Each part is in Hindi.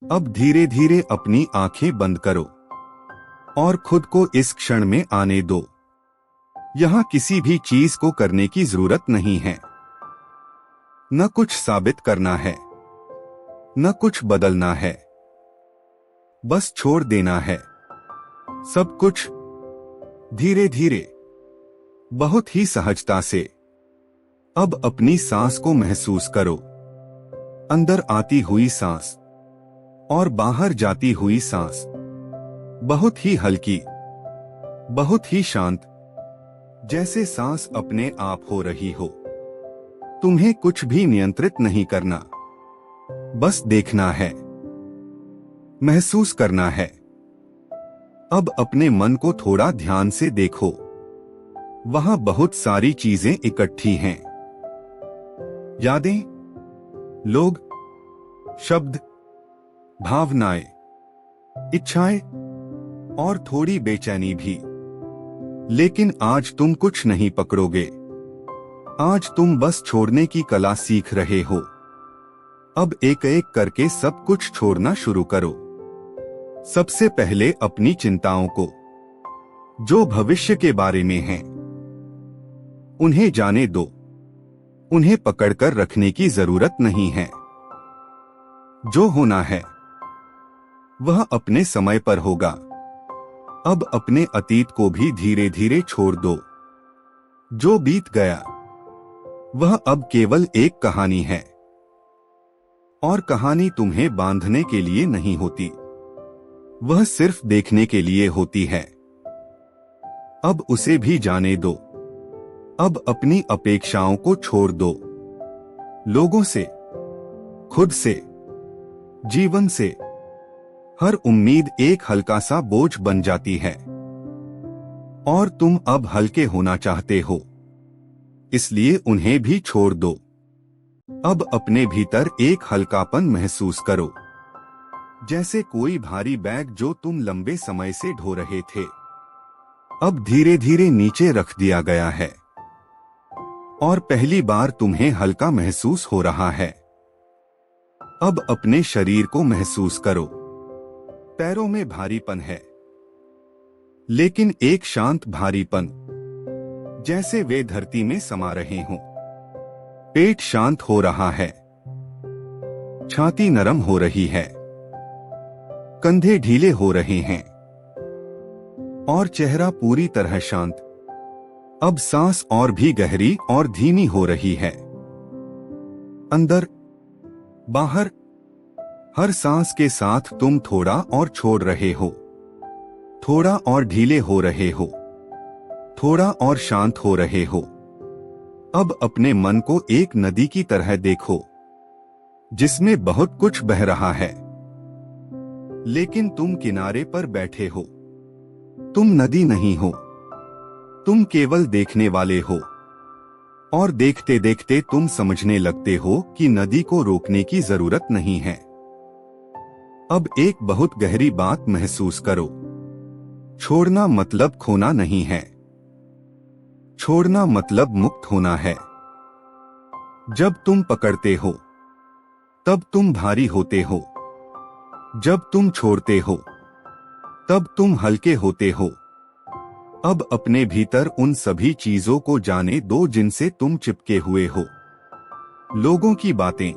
अब धीरे धीरे अपनी आंखें बंद करो और खुद को इस क्षण में आने दो। यहाँ किसी भी चीज को करने की जरूरत नहीं है। न कुछ साबित करना है, न कुछ बदलना है, बस छोड़ देना है सब कुछ, धीरे धीरे, बहुत ही सहजता से। अब अपनी सांस को महसूस करो, अंदर आती हुई सांस और बाहर जाती हुई सांस, बहुत ही हल्की, बहुत ही शांत, जैसे सांस अपने आप हो रही हो। तुम्हें कुछ भी नियंत्रित नहीं करना, बस देखना है, महसूस करना है। अब अपने मन को थोड़ा ध्यान से देखो, वहां बहुत सारी चीजें इकट्ठी हैं। यादें, लोग, शब्द, भावनाएं, इच्छाएं और थोड़ी बेचैनी भी। लेकिन आज तुम कुछ नहीं पकड़ोगे। आज तुम बस छोड़ने की कला सीख रहे हो। अब एक एक करके सब कुछ छोड़ना शुरू करो। सबसे पहले अपनी चिंताओं को, जो भविष्य के बारे में हैं, उन्हें जाने दो। उन्हें पकड़कर रखने की जरूरत नहीं है। जो होना है वह अपने समय पर होगा। अब अपने अतीत को भी धीरे धीरे छोड़ दो। जो बीत गया वह अब केवल एक कहानी है, और कहानी तुम्हें बांधने के लिए नहीं होती, वह सिर्फ देखने के लिए होती है। अब उसे भी जाने दो। अब अपनी अपेक्षाओं को छोड़ दो। लोगों से, खुद से, जीवन से हर उम्मीद एक हल्का सा बोझ बन जाती है, और तुम अब हल्के होना चाहते हो, इसलिए उन्हें भी छोड़ दो। अब अपने भीतर एक हल्कापन महसूस करो, जैसे कोई भारी बैग जो तुम लंबे समय से ढो रहे थे, अब धीरे धीरे नीचे रख दिया गया है, और पहली बार तुम्हें हल्का महसूस हो रहा है। अब अपने शरीर को महसूस करो। पैरों में भारीपन है, लेकिन एक शांत भारीपन, जैसे वे धरती में समा रहे हों। पेट शांत हो रहा है, छाती नरम हो रही है, कंधे ढीले हो रहे हैं, और चेहरा पूरी तरह शांत। अब सांस और भी गहरी और धीमी हो रही है। अंदर, बाहर, हर सांस के साथ तुम थोड़ा और छोड़ रहे हो, थोड़ा और ढीले हो रहे हो, थोड़ा और शांत हो रहे हो। अब अपने मन को एक नदी की तरह देखो, जिसमें बहुत कुछ बह रहा है, लेकिन तुम किनारे पर बैठे हो। तुम नदी नहीं हो, तुम केवल देखने वाले हो, और देखते देखते तुम समझने लगते हो कि नदी को रोकने की जरूरत नहीं है। अब एक बहुत गहरी बात महसूस करो। छोड़ना मतलब खोना नहीं है, छोड़ना मतलब मुक्त होना है। जब तुम पकड़ते हो तब तुम भारी होते हो, जब तुम छोड़ते हो तब तुम हल्के होते हो। अब अपने भीतर उन सभी चीजों को जाने दो जिनसे तुम चिपके हुए हो। लोगों की बातें,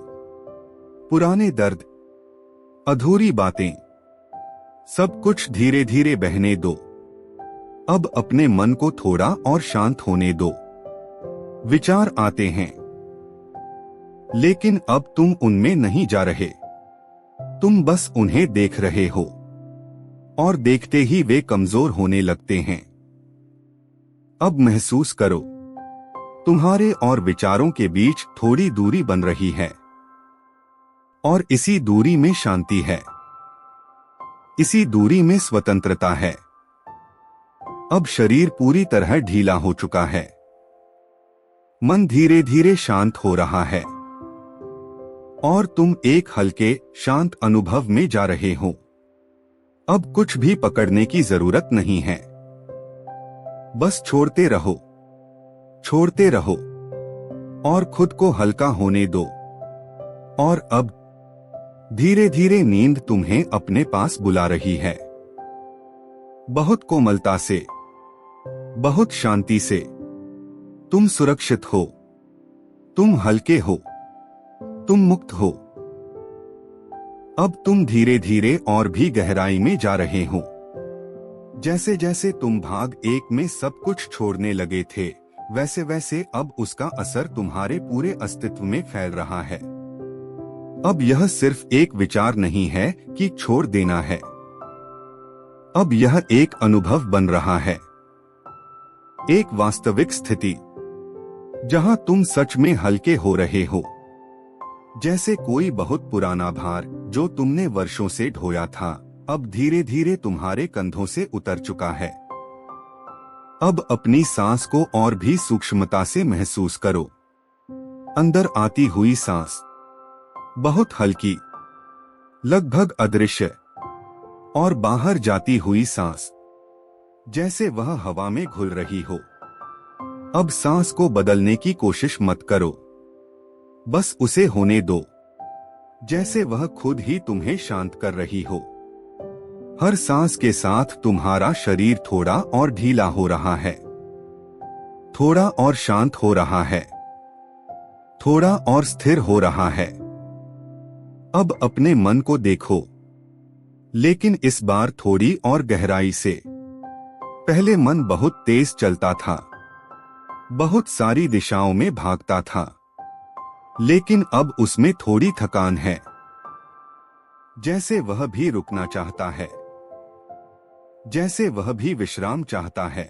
पुराने दर्द, अधूरी बातें, सब कुछ धीरे धीरे बहने दो। अब अपने मन को थोड़ा और शांत होने दो। विचार आते हैं, लेकिन अब तुम उनमें नहीं जा रहे। तुम बस उन्हें देख रहे हो, और देखते ही वे कमजोर होने लगते हैं। अब महसूस करो, तुम्हारे और विचारों के बीच थोड़ी दूरी बन रही है, और इसी दूरी में शांति है, इसी दूरी में स्वतंत्रता है। अब शरीर पूरी तरह ढीला हो चुका है, मन धीरे धीरे शांत हो रहा है, और तुम एक हल्के शांत अनुभव में जा रहे हो। अब कुछ भी पकड़ने की जरूरत नहीं है, बस छोड़ते रहो, छोड़ते रहो, और खुद को हल्का होने दो। और अब धीरे धीरे नींद तुम्हें अपने पास बुला रही है, बहुत कोमलता से, बहुत शांति से। तुम सुरक्षित हो, तुम हल्के हो, तुम मुक्त हो। अब तुम धीरे धीरे और भी गहराई में जा रहे हो। जैसे जैसे तुम भाग एक में सब कुछ छोड़ने लगे थे, वैसे वैसे अब उसका असर तुम्हारे पूरे अस्तित्व में फैल रहा है। अब यह सिर्फ एक विचार नहीं है कि छोड़ देना है, अब यह एक अनुभव बन रहा है, एक वास्तविक स्थिति जहां तुम सच में हल्के हो रहे हो। जैसे कोई बहुत पुराना भार जो तुमने वर्षों से ढोया था, अब धीरे धीरे तुम्हारे कंधों से उतर चुका है। अब अपनी सांस को और भी सूक्ष्मता से महसूस करो। अंदर आती हुई सांस, बहुत हल्की, लगभग अदृश्य, और बाहर जाती हुई सांस, जैसे वह हवा में घुल रही हो। अब सांस को बदलने की कोशिश मत करो, बस उसे होने दो, जैसे वह खुद ही तुम्हें शांत कर रही हो। हर सांस के साथ तुम्हारा शरीर थोड़ा और ढीला हो रहा है, थोड़ा और शांत हो रहा है, थोड़ा और स्थिर हो रहा है। अब अपने मन को देखो, लेकिन इस बार थोड़ी और गहराई से। पहले मन बहुत तेज चलता था, बहुत सारी दिशाओं में भागता था, लेकिन अब उसमें थोड़ी थकान है, जैसे वह भी रुकना चाहता है, जैसे वह भी विश्राम चाहता है।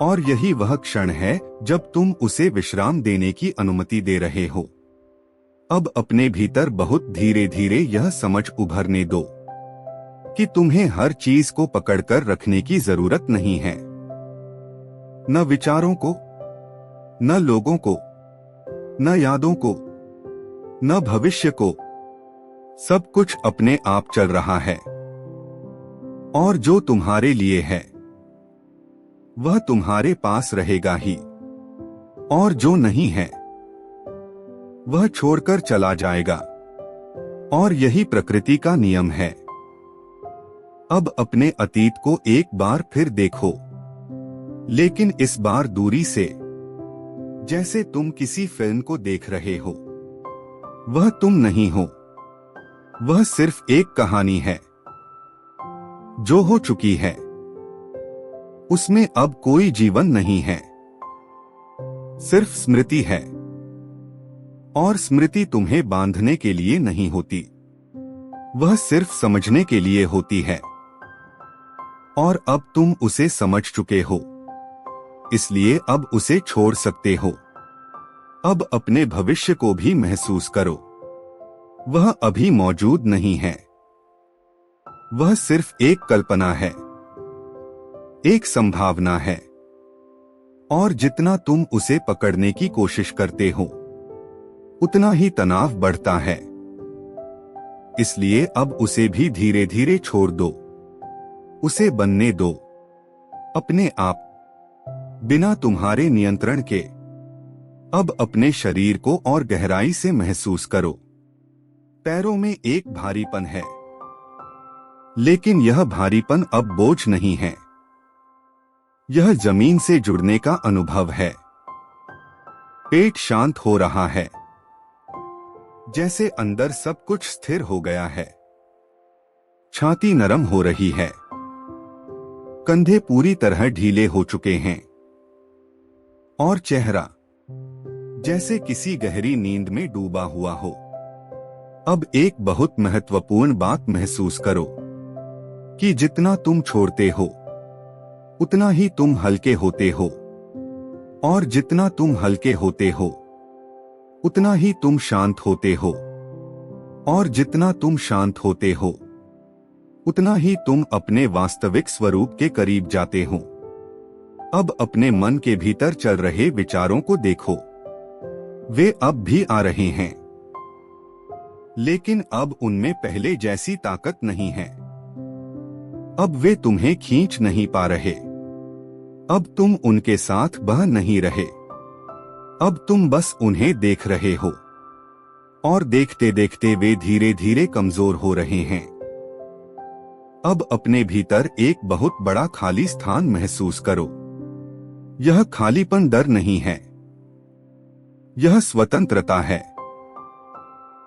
और यही वह क्षण है जब तुम उसे विश्राम देने की अनुमति दे रहे हो। अब अपने भीतर बहुत धीरे धीरे यह समझ उभरने दो कि तुम्हें हर चीज को पकड़कर रखने की जरूरत नहीं है। न विचारों को, न लोगों को, न यादों को, न भविष्य को। सब कुछ अपने आप चल रहा है, और जो तुम्हारे लिए है वह तुम्हारे पास रहेगा ही, और जो नहीं है वह छोड़कर चला जाएगा। और यही प्रकृति का नियम है। अब अपने अतीत को एक बार फिर देखो, लेकिन इस बार दूरी से, जैसे तुम किसी फिल्म को देख रहे हो। वह तुम नहीं हो, वह सिर्फ एक कहानी है जो हो चुकी है। उसमें अब कोई जीवन नहीं है, सिर्फ स्मृति है। और स्मृति तुम्हें बांधने के लिए नहीं होती, वह सिर्फ समझने के लिए होती है। और अब तुम उसे समझ चुके हो, इसलिए अब उसे छोड़ सकते हो। अब अपने भविष्य को भी महसूस करो, वह अभी मौजूद नहीं है, वह सिर्फ एक कल्पना है, एक संभावना है। और जितना तुम उसे पकड़ने की कोशिश करते हो, उतना ही तनाव बढ़ता है। इसलिए अब उसे भी धीरे धीरे छोड़ दो, उसे बनने दो, अपने आप, बिना तुम्हारे नियंत्रण के। अब अपने शरीर को और गहराई से महसूस करो। पैरों में एक भारीपन है, लेकिन यह भारीपन अब बोझ नहीं है, यह जमीन से जुड़ने का अनुभव है। पेट शांत हो रहा है, जैसे अंदर सब कुछ स्थिर हो गया है। छाती नरम हो रही है, कंधे पूरी तरह ढीले हो चुके हैं, और चेहरा जैसे किसी गहरी नींद में डूबा हुआ हो। अब एक बहुत महत्वपूर्ण बात महसूस करो कि जितना तुम छोड़ते हो, उतना ही तुम हल्के होते हो, और जितना तुम हल्के होते हो, उतना ही तुम शांत होते हो, और जितना तुम शांत होते हो, उतना ही तुम अपने वास्तविक स्वरूप के करीब जाते हो। अब अपने मन के भीतर चल रहे विचारों को देखो, वे अब भी आ रहे हैं, लेकिन अब उनमें पहले जैसी ताकत नहीं है। अब वे तुम्हें खींच नहीं पा रहे, अब तुम उनके साथ बह नहीं रहे, अब तुम बस उन्हें देख रहे हो। और देखते देखते वे धीरे धीरे कमजोर हो रहे हैं। अब अपने भीतर एक बहुत बड़ा खाली स्थान महसूस करो। यह खालीपन डर नहीं है, यह स्वतंत्रता है।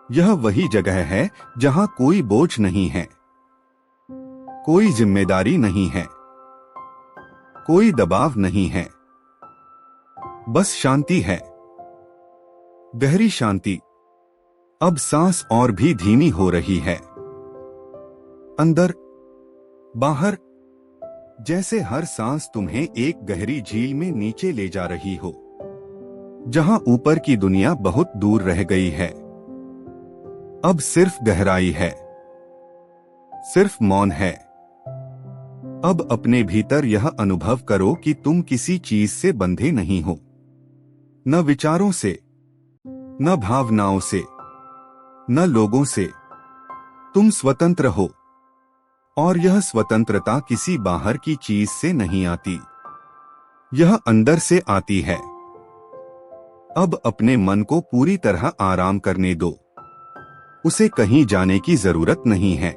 यह वही जगह है जहां कोई बोझ नहीं है, कोई जिम्मेदारी नहीं है, कोई दबाव नहीं है, बस शांति है, गहरी शांति। अब सांस और भी धीमी हो रही है, अंदर बाहर, जैसे हर सांस तुम्हें एक गहरी झील में नीचे ले जा रही हो, जहां ऊपर की दुनिया बहुत दूर रह गई है। अब सिर्फ गहराई है, सिर्फ मौन है। अब अपने भीतर यह अनुभव करो कि तुम किसी चीज से बंधे नहीं हो, न विचारों से, न भावनाओं से, न लोगों से। तुम स्वतंत्र हो, और यह स्वतंत्रता किसी बाहर की चीज से नहीं आती, यह अंदर से आती है। अब अपने मन को पूरी तरह आराम करने दो। उसे कहीं जाने की जरूरत नहीं है,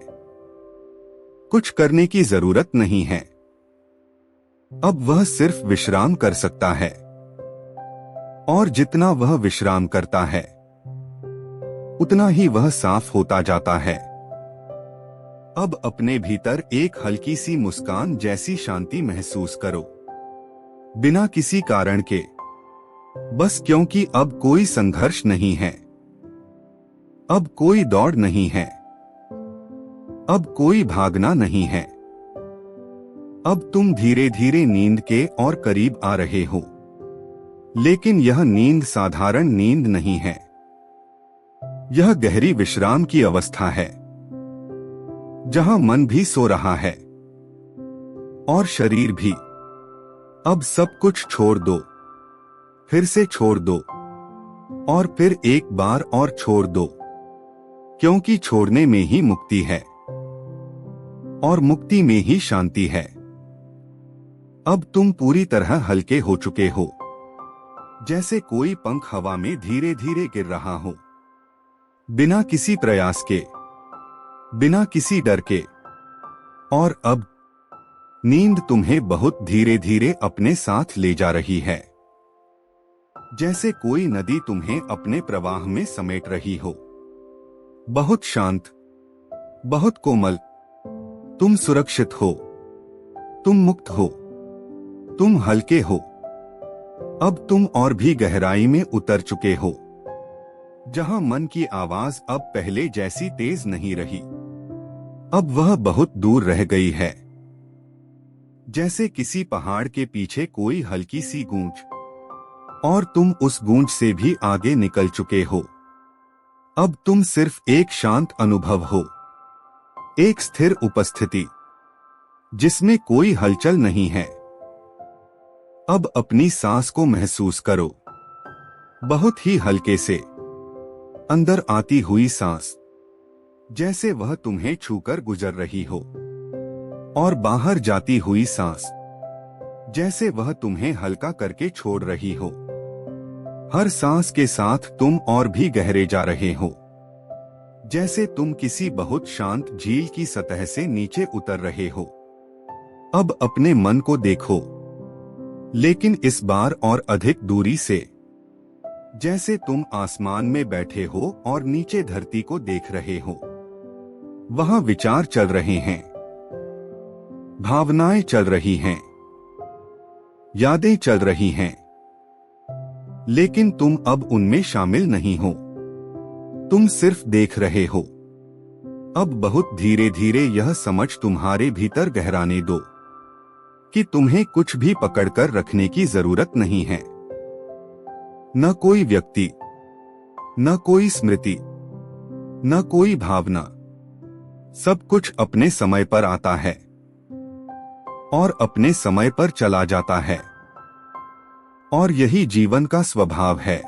कुछ करने की जरूरत नहीं है। अब वह सिर्फ विश्राम कर सकता है, और जितना वह विश्राम करता है उतना ही वह साफ होता जाता है। अब अपने भीतर एक हल्की सी मुस्कान जैसी शांति महसूस करो, बिना किसी कारण के, बस क्योंकि अब कोई संघर्ष नहीं है, अब कोई दौड़ नहीं है, अब कोई भागना नहीं है। अब तुम धीरे धीरे नींद के और करीब आ रहे हो, लेकिन यह नींद साधारण नींद नहीं है, यह गहरी विश्राम की अवस्था है, जहां मन भी सो रहा है और शरीर भी। अब सब कुछ छोड़ दो, फिर से छोड़ दो, और फिर एक बार और छोड़ दो, क्योंकि छोड़ने में ही मुक्ति है, और मुक्ति में ही शांति है। अब तुम पूरी तरह हल्के हो चुके हो, जैसे कोई पंख हवा में धीरे धीरे गिर रहा हो, बिना किसी प्रयास के, बिना किसी डर के। और अब नींद तुम्हें बहुत धीरे धीरे अपने साथ ले जा रही है, जैसे कोई नदी तुम्हें अपने प्रवाह में समेट रही हो। बहुत शांत, बहुत कोमल। तुम सुरक्षित हो, तुम मुक्त हो, तुम हल्के हो। अब तुम और भी गहराई में उतर चुके हो, जहां मन की आवाज अब पहले जैसी तेज नहीं रही, अब वह बहुत दूर रह गई है, जैसे किसी पहाड़ के पीछे कोई हल्की सी गूंज, और तुम उस गूंज से भी आगे निकल चुके हो। अब तुम सिर्फ एक शांत अनुभव हो, एक स्थिर उपस्थिति जिसमें कोई हलचल नहीं है। अब अपनी सांस को महसूस करो, बहुत ही हल्के से। अंदर आती हुई सांस, जैसे वह तुम्हें छूकर गुजर रही हो, और बाहर जाती हुई सांस, जैसे वह तुम्हें हल्का करके छोड़ रही हो। हर सांस के साथ तुम और भी गहरे जा रहे हो, जैसे तुम किसी बहुत शांत झील की सतह से नीचे उतर रहे हो। अब अपने मन को देखो, लेकिन इस बार और अधिक दूरी से, जैसे तुम आसमान में बैठे हो और नीचे धरती को देख रहे हो। वहां विचार चल रहे हैं, भावनाएं चल रही हैं, यादें चल रही हैं, लेकिन तुम अब उनमें शामिल नहीं हो, तुम सिर्फ देख रहे हो। अब बहुत धीरे धीरे यह समझ तुम्हारे भीतर गहराने दो कि तुम्हें कुछ भी पकड़कर रखने की जरूरत नहीं है। न कोई व्यक्ति, न कोई स्मृति, न कोई भावना। सब कुछ अपने समय पर आता है और अपने समय पर चला जाता है, और यही जीवन का स्वभाव है।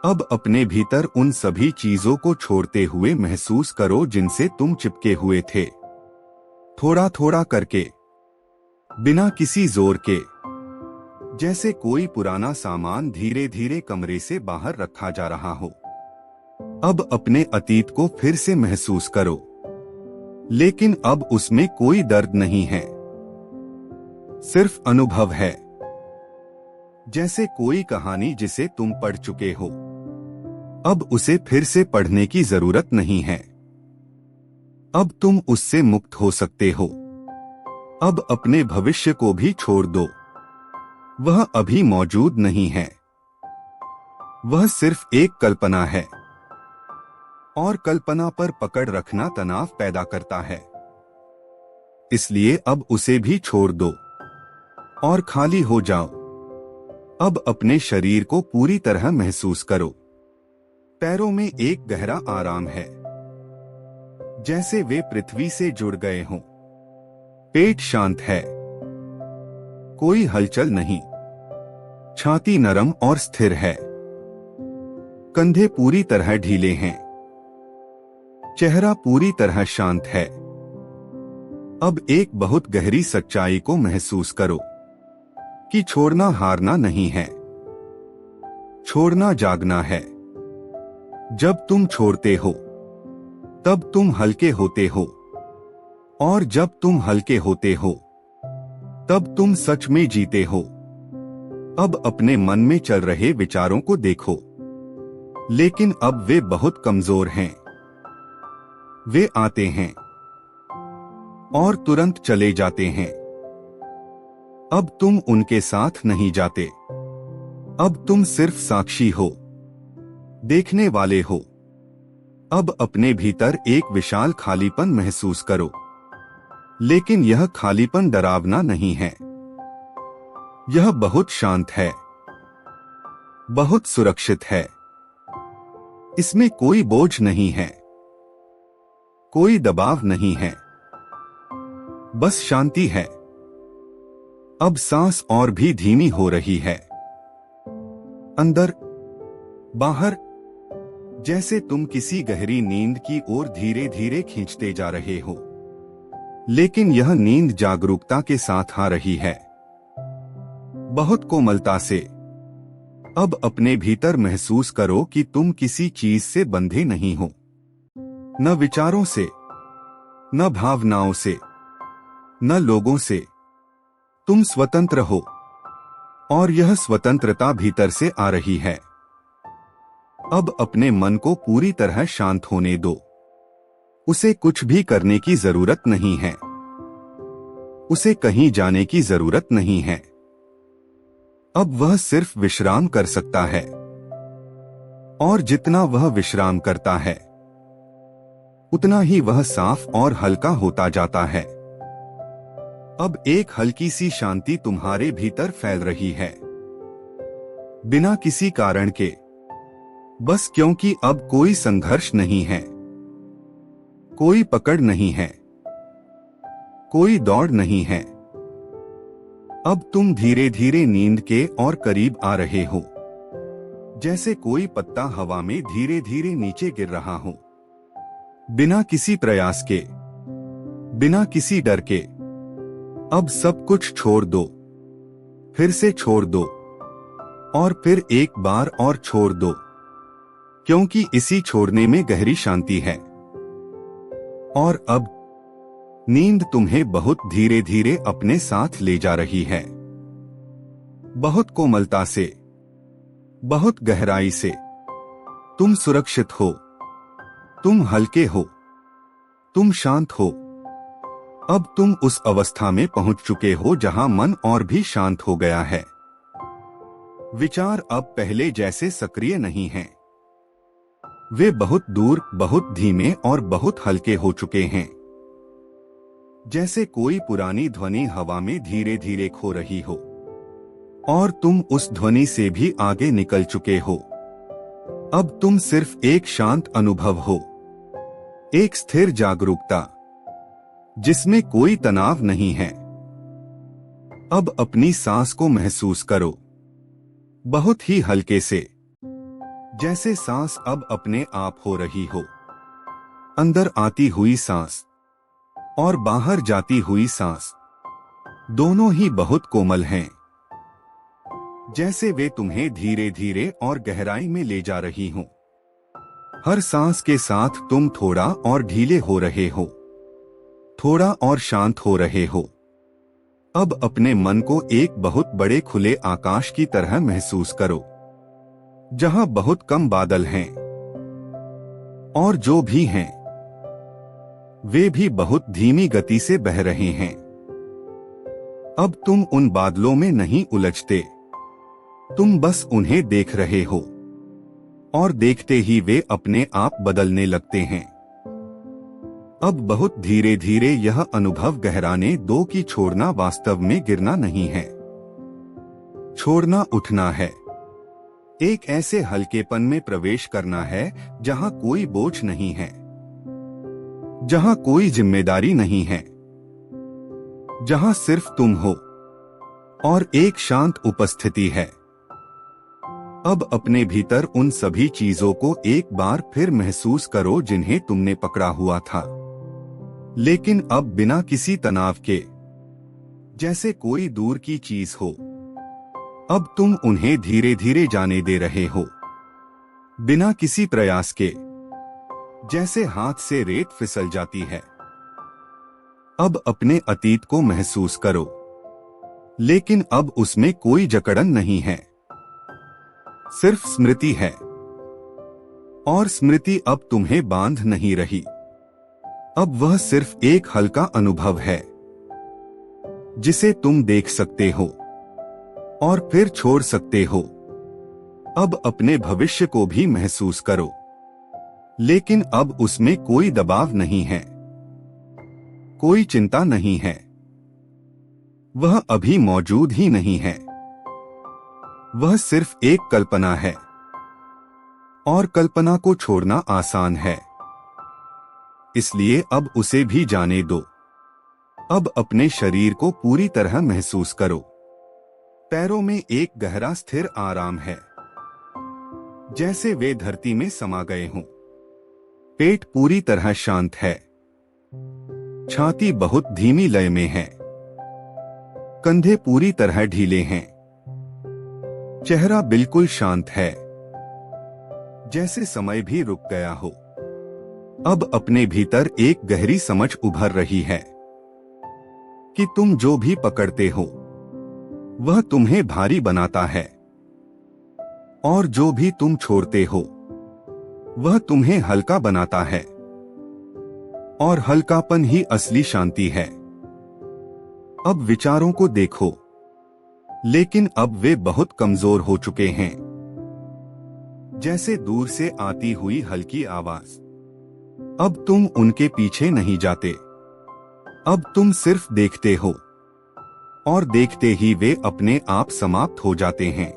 अब अपने भीतर उन सभी चीजों को छोड़ते हुए महसूस करो जिनसे तुम चिपके हुए थे, थोड़ा थोड़ा करके, बिना किसी जोर के, जैसे कोई पुराना सामान धीरे धीरे कमरे से बाहर रखा जा रहा हो। अब अपने अतीत को फिर से महसूस करो, लेकिन अब उसमें कोई दर्द नहीं है, सिर्फ अनुभव है। जैसे कोई कहानी जिसे तुम पढ़ चुके हो, अब उसे फिर से पढ़ने की जरूरत नहीं है। अब तुम उससे मुक्त हो सकते हो। अब अपने भविष्य को भी छोड़ दो, वह अभी मौजूद नहीं है। वह सिर्फ एक कल्पना है, और कल्पना पर पकड़ रखना तनाव पैदा करता है। इसलिए अब उसे भी छोड़ दो और खाली हो जाओ। अब अपने शरीर को पूरी तरह महसूस करो। पैरों में एक गहरा आराम है, जैसे वे पृथ्वी से जुड़ गए हों। पेट शांत है, कोई हलचल नहीं। छाती नरम और स्थिर है। कंधे पूरी तरह ढीले हैं। चेहरा पूरी तरह शांत है। अब एक बहुत गहरी सच्चाई को महसूस करो कि छोड़ना हारना नहीं है, छोड़ना जागना है। जब तुम छोड़ते हो, तब तुम हल्के होते हो, और जब तुम हल्के होते हो, तब तुम सच में जीते हो। अब अपने मन में चल रहे विचारों को देखो, लेकिन अब वे बहुत कमजोर हैं। वे आते हैं और तुरंत चले जाते हैं। अब तुम उनके साथ नहीं जाते। अब तुम सिर्फ साक्षी हो, देखने वाले हो। अब अपने भीतर एक विशाल खालीपन महसूस करो, लेकिन यह खालीपन डरावना नहीं है। यह बहुत शांत है, बहुत सुरक्षित है। इसमें कोई बोझ नहीं है, कोई दबाव नहीं है, बस शांति है। अब सांस और भी धीमी हो रही है, अंदर बाहर, जैसे तुम किसी गहरी नींद की ओर धीरे धीरे खींचते जा रहे हो। लेकिन यह नींद जागरूकता के साथ आ रही है, बहुत कोमलता से। अब अपने भीतर महसूस करो कि तुम किसी चीज से बंधे नहीं हो, न विचारों से, न भावनाओं से, न लोगों से। तुम स्वतंत्र हो, और यह स्वतंत्रता भीतर से आ रही है। अब अपने मन को पूरी तरह शांत होने दो। उसे कुछ भी करने की जरूरत नहीं है, उसे कहीं जाने की जरूरत नहीं है। अब वह सिर्फ विश्राम कर सकता है, और जितना वह विश्राम करता है, उतना ही वह साफ और हल्का होता जाता है। अब एक हल्की सी शांति तुम्हारे भीतर फैल रही है, बिना किसी कारण के, बस क्योंकि अब कोई संघर्ष नहीं है, कोई पकड़ नहीं है, कोई दौड़ नहीं है। अब तुम धीरे धीरे नींद के और करीब आ रहे हो, जैसे कोई पत्ता हवा में धीरे धीरे नीचे गिर रहा हो, बिना किसी प्रयास के, बिना किसी डर के। अब सब कुछ छोड़ दो, फिर से छोड़ दो, और फिर एक बार और छोड़ दो, क्योंकि इसी छोड़ने में गहरी शांति है। और अब नींद तुम्हें बहुत धीरे धीरे अपने साथ ले जा रही है, बहुत कोमलता से, बहुत गहराई से। तुम सुरक्षित हो, तुम हल्के हो, तुम शांत हो। अब तुम उस अवस्था में पहुंच चुके हो जहां मन और भी शांत हो गया है। विचार अब पहले जैसे सक्रिय नहीं हैं। वे बहुत दूर, बहुत धीमे और बहुत हल्के हो चुके हैं, जैसे कोई पुरानी ध्वनि हवा में धीरे धीरे खो रही हो, और तुम उस ध्वनि से भी आगे निकल चुके हो। अब तुम सिर्फ एक शांत अनुभव हो, एक स्थिर जागरूकता जिसमें कोई तनाव नहीं है। अब अपनी सांस को महसूस करो, बहुत ही हल्के से, जैसे सांस अब अपने आप हो रही हो। अंदर आती हुई सांस और बाहर जाती हुई सांस, दोनों ही बहुत कोमल हैं, जैसे वे तुम्हें धीरे धीरे और गहराई में ले जा रही हों। हर सांस के साथ तुम थोड़ा और ढीले हो रहे हो, थोड़ा और शांत हो रहे हो। अब अपने मन को एक बहुत बड़े खुले आकाश की तरह महसूस करो, जहां बहुत कम बादल हैं, और जो भी हैं वे भी बहुत धीमी गति से बह रहे हैं। अब तुम उन बादलों में नहीं उलझते, तुम बस उन्हें देख रहे हो, और देखते ही वे अपने आप बदलने लगते हैं। अब बहुत धीरे धीरे यह अनुभव गहराने दो कि छोड़ना वास्तव में गिरना नहीं है, छोड़ना उठना है। एक ऐसे हल्केपन में प्रवेश करना है जहां कोई बोझ नहीं है, जहां कोई जिम्मेदारी नहीं है, जहां सिर्फ तुम हो और एक शांत उपस्थिति है। अब अपने भीतर उन सभी चीजों को एक बार फिर महसूस करो जिन्हें तुमने पकड़ा हुआ था, लेकिन अब बिना किसी तनाव के, जैसे कोई दूर की चीज हो। अब तुम उन्हें धीरे धीरे जाने दे रहे हो, बिना किसी प्रयास के, जैसे हाथ से रेत फिसल जाती है। अब अपने अतीत को महसूस करो, लेकिन अब उसमें कोई जकड़न नहीं है, सिर्फ स्मृति है। और स्मृति अब तुम्हें बांध नहीं रही, अब वह सिर्फ एक हल्का अनुभव है जिसे तुम देख सकते हो और फिर छोड़ सकते हो। अब अपने भविष्य को भी महसूस करो, लेकिन अब उसमें कोई दबाव नहीं है, कोई चिंता नहीं है, वह अभी मौजूद ही नहीं है। वह सिर्फ एक कल्पना है, और कल्पना को छोड़ना आसान है, इसलिए अब उसे भी जाने दो। अब अपने शरीर को पूरी तरह महसूस करो। पैरों में एक गहरा स्थिर आराम है, जैसे वे धरती में समा गए हों। पेट पूरी तरह शांत है, छाती बहुत धीमी लय में है, कंधे पूरी तरह ढीले हैं, चेहरा बिल्कुल शांत है, जैसे समय भी रुक गया हो। अब अपने भीतर एक गहरी समझ उभर रही है कि तुम जो भी पकड़ते हो वह तुम्हें भारी बनाता है, और जो भी तुम छोड़ते हो वह तुम्हें हल्का बनाता है, और हल्कापन ही असली शांति है। अब विचारों को देखो, लेकिन अब वे बहुत कमजोर हो चुके हैं, जैसे दूर से आती हुई हल्की आवाज। अब तुम उनके पीछे नहीं जाते, अब तुम सिर्फ देखते हो, और देखते ही वे अपने आप समाप्त हो जाते हैं।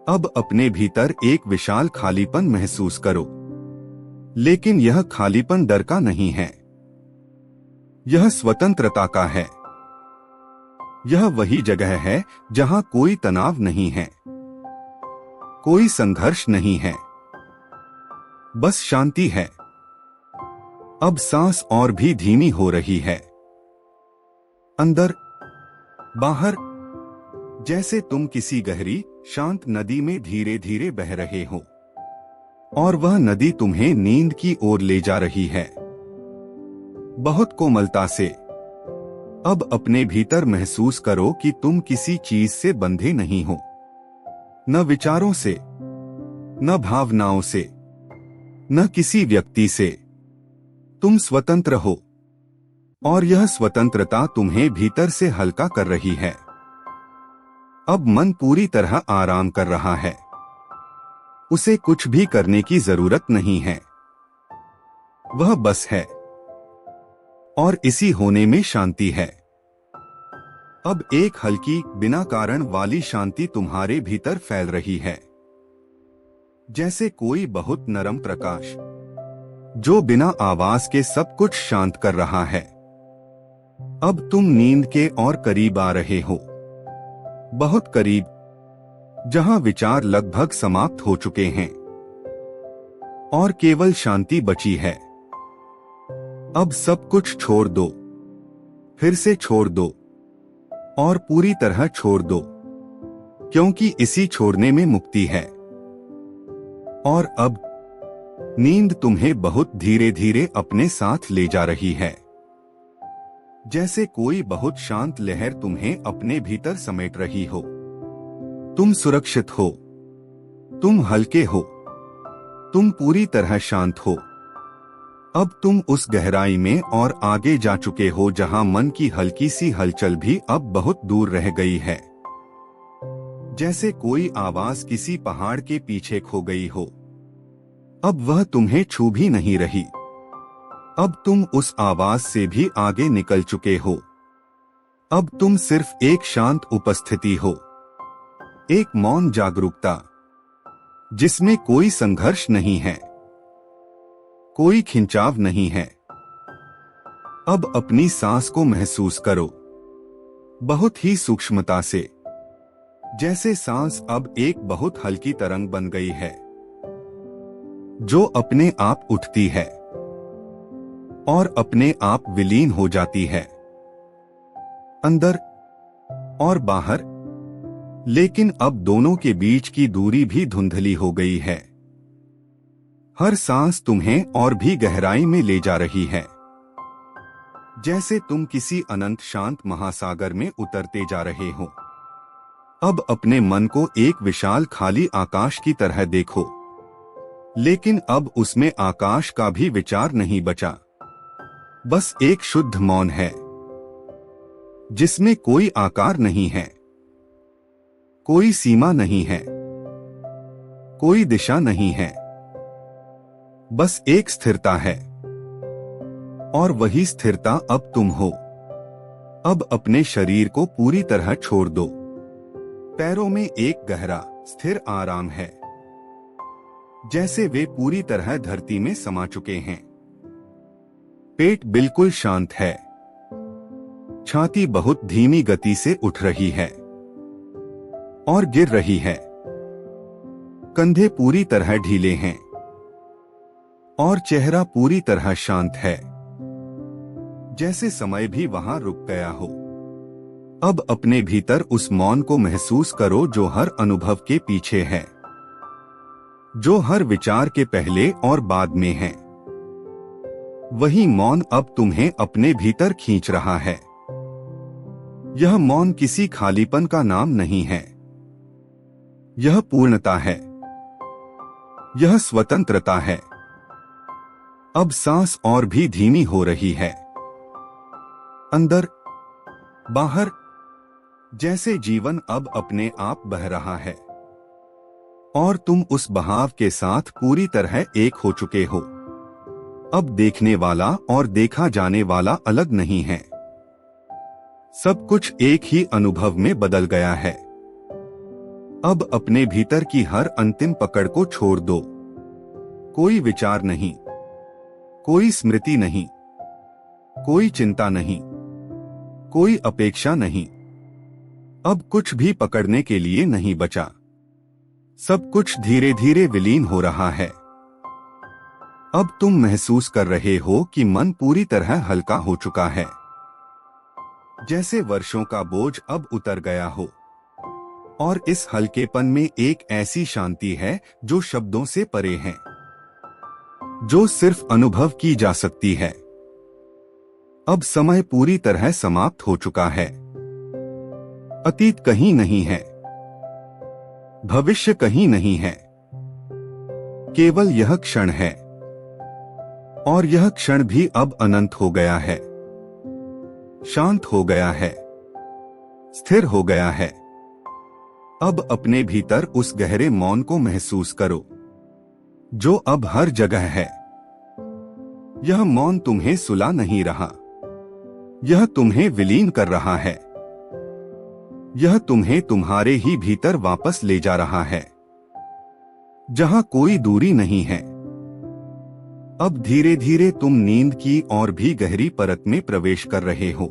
अब अपने भीतर एक विशाल खालीपन महसूस करो, लेकिन यह खालीपन डर का नहीं है, यह स्वतंत्रता का है। यह वही जगह है जहां कोई तनाव नहीं है, कोई संघर्ष नहीं है, बस शांति है। अब सांस और भी धीमी हो रही है, अंदर बाहर, जैसे तुम किसी गहरी शांत नदी में धीरे धीरे बह रहे हो, और वह नदी तुम्हें नींद की ओर ले जा रही है, बहुत कोमलता से। अब अपने भीतर महसूस करो कि तुम किसी चीज से बंधे नहीं हो, न विचारों से, न भावनाओं से, न किसी व्यक्ति से। तुम स्वतंत्र हो, और यह स्वतंत्रता तुम्हें भीतर से हल्का कर रही है। अब मन पूरी तरह आराम कर रहा है, उसे कुछ भी करने की जरूरत नहीं है, वह बस है, और इसी होने में शांति है। अब एक हल्की बिना कारण वाली शांति तुम्हारे भीतर फैल रही है, जैसे कोई बहुत नरम प्रकाश जो बिना आवाज के सब कुछ शांत कर रहा है। अब तुम नींद के और करीब आ रहे हो, बहुत करीब, जहां विचार लगभग समाप्त हो चुके हैं और केवल शांति बची है। अब सब कुछ छोड़ दो, फिर से छोड़ दो, और पूरी तरह छोड़ दो, क्योंकि इसी छोड़ने में मुक्ति है। और अब नींद तुम्हें बहुत धीरे धीरे अपने साथ ले जा रही है, जैसे कोई बहुत शांत लहर तुम्हें अपने भीतर समेट रही हो। तुम सुरक्षित हो, तुम हल्के हो, तुम पूरी तरह शांत हो। अब तुम उस गहराई में और आगे जा चुके हो जहां मन की हल्की सी हलचल भी अब बहुत दूर रह गई है, जैसे कोई आवाज किसी पहाड़ के पीछे खो गई हो। अब वह तुम्हें छू भी नहीं रही। अब तुम उस आवाज से भी आगे निकल चुके हो। अब तुम सिर्फ एक शांत उपस्थिति हो, एक मौन जागरूकता, जिसमें कोई संघर्ष नहीं है, कोई खिंचाव नहीं है। अब अपनी सांस को महसूस करो, बहुत ही सूक्ष्मता से, जैसे सांस अब एक बहुत हल्की तरंग बन गई है, जो अपने आप उठती है और अपने आप विलीन हो जाती है, अंदर और बाहर। लेकिन अब दोनों के बीच की दूरी भी धुंधली हो गई है। हर सांस तुम्हें और भी गहराई में ले जा रही है, जैसे तुम किसी अनंत शांत महासागर में उतरते जा रहे हो। अब अपने मन को एक विशाल खाली आकाश की तरह देखो, लेकिन अब उसमें आकाश का भी विचार नहीं बचा। बस एक शुद्ध मौन है, जिसमें कोई आकार नहीं है, कोई सीमा नहीं है, कोई दिशा नहीं है, बस एक स्थिरता है। और वही स्थिरता अब तुम हो। अब अपने शरीर को पूरी तरह छोड़ दो। पैरों में एक गहरा स्थिर आराम है, जैसे वे पूरी तरह धरती में समा चुके हैं। पेट बिल्कुल शांत है, छाती बहुत धीमी गति से उठ रही है और गिर रही है। कंधे पूरी तरह ढीले हैं और चेहरा पूरी तरह शांत है, जैसे समय भी वहां रुक गया हो। अब अपने भीतर उस मौन को महसूस करो जो हर अनुभव के पीछे है, जो हर विचार के पहले और बाद में है। वही मौन अब तुम्हें अपने भीतर खींच रहा है। यह मौन किसी खालीपन का नाम नहीं है, यह पूर्णता है, यह स्वतंत्रता है। अब सांस और भी धीमी हो रही है, अंदर बाहर, जैसे जीवन अब अपने आप बह रहा है और तुम उस बहाव के साथ पूरी तरह एक हो चुके हो। अब देखने वाला और देखा जाने वाला अलग नहीं है, सब कुछ एक ही अनुभव में बदल गया है। अब अपने भीतर की हर अंतिम पकड़ को छोड़ दो। कोई विचार नहीं, कोई स्मृति नहीं, कोई चिंता नहीं, कोई अपेक्षा नहीं। अब कुछ भी पकड़ने के लिए नहीं बचा। सब कुछ धीरे धीरे विलीन हो रहा है। अब तुम महसूस कर रहे हो कि मन पूरी तरह हल्का हो चुका है, जैसे वर्षों का बोझ अब उतर गया हो। और इस हल्केपन में एक ऐसी शांति है जो शब्दों से परे है, जो सिर्फ अनुभव की जा सकती है। अब समय पूरी तरह समाप्त हो चुका है। अतीत कहीं नहीं है, भविष्य कहीं नहीं है, केवल यह क्षण है। और यह क्षण भी अब अनंत हो गया है, शांत हो गया है, स्थिर हो गया है। अब अपने भीतर उस गहरे मौन को महसूस करो, जो अब हर जगह है। यह मौन तुम्हें सुला नहीं रहा, यह तुम्हें विलीन कर रहा है। यह तुम्हें तुम्हारे ही भीतर वापस ले जा रहा है, जहां कोई दूरी नहीं है। अब धीरे धीरे तुम नींद की और भी गहरी परत में प्रवेश कर रहे हो,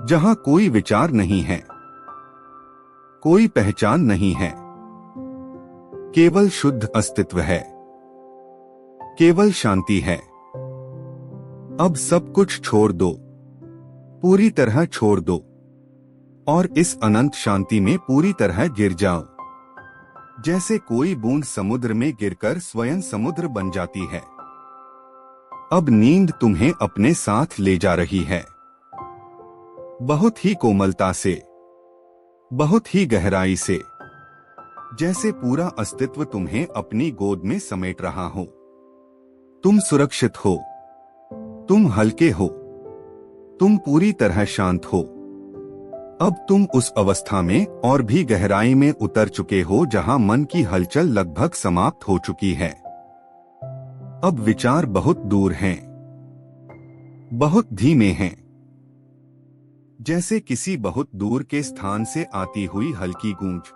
जहां कोई विचार नहीं है, कोई पहचान नहीं है, केवल शुद्ध अस्तित्व है, केवल शांति है। अब सब कुछ छोड़ दो, पूरी तरह छोड़ दो और इस अनंत शांति में पूरी तरह गिर जाओ, जैसे कोई बूंद समुद्र में गिरकर स्वयं समुद्र बन जाती है। अब नींद तुम्हें अपने साथ ले जा रही है, बहुत ही कोमलता से, बहुत ही गहराई से, जैसे पूरा अस्तित्व तुम्हें अपनी गोद में समेट रहा हो। तुम सुरक्षित हो, तुम हल्के हो, तुम पूरी तरह शांत हो। अब तुम उस अवस्था में और भी गहराई में उतर चुके हो जहां मन की हलचल लगभग समाप्त हो चुकी है। अब विचार बहुत दूर हैं, बहुत धीमे हैं, जैसे किसी बहुत दूर के स्थान से आती हुई हल्की गूंज,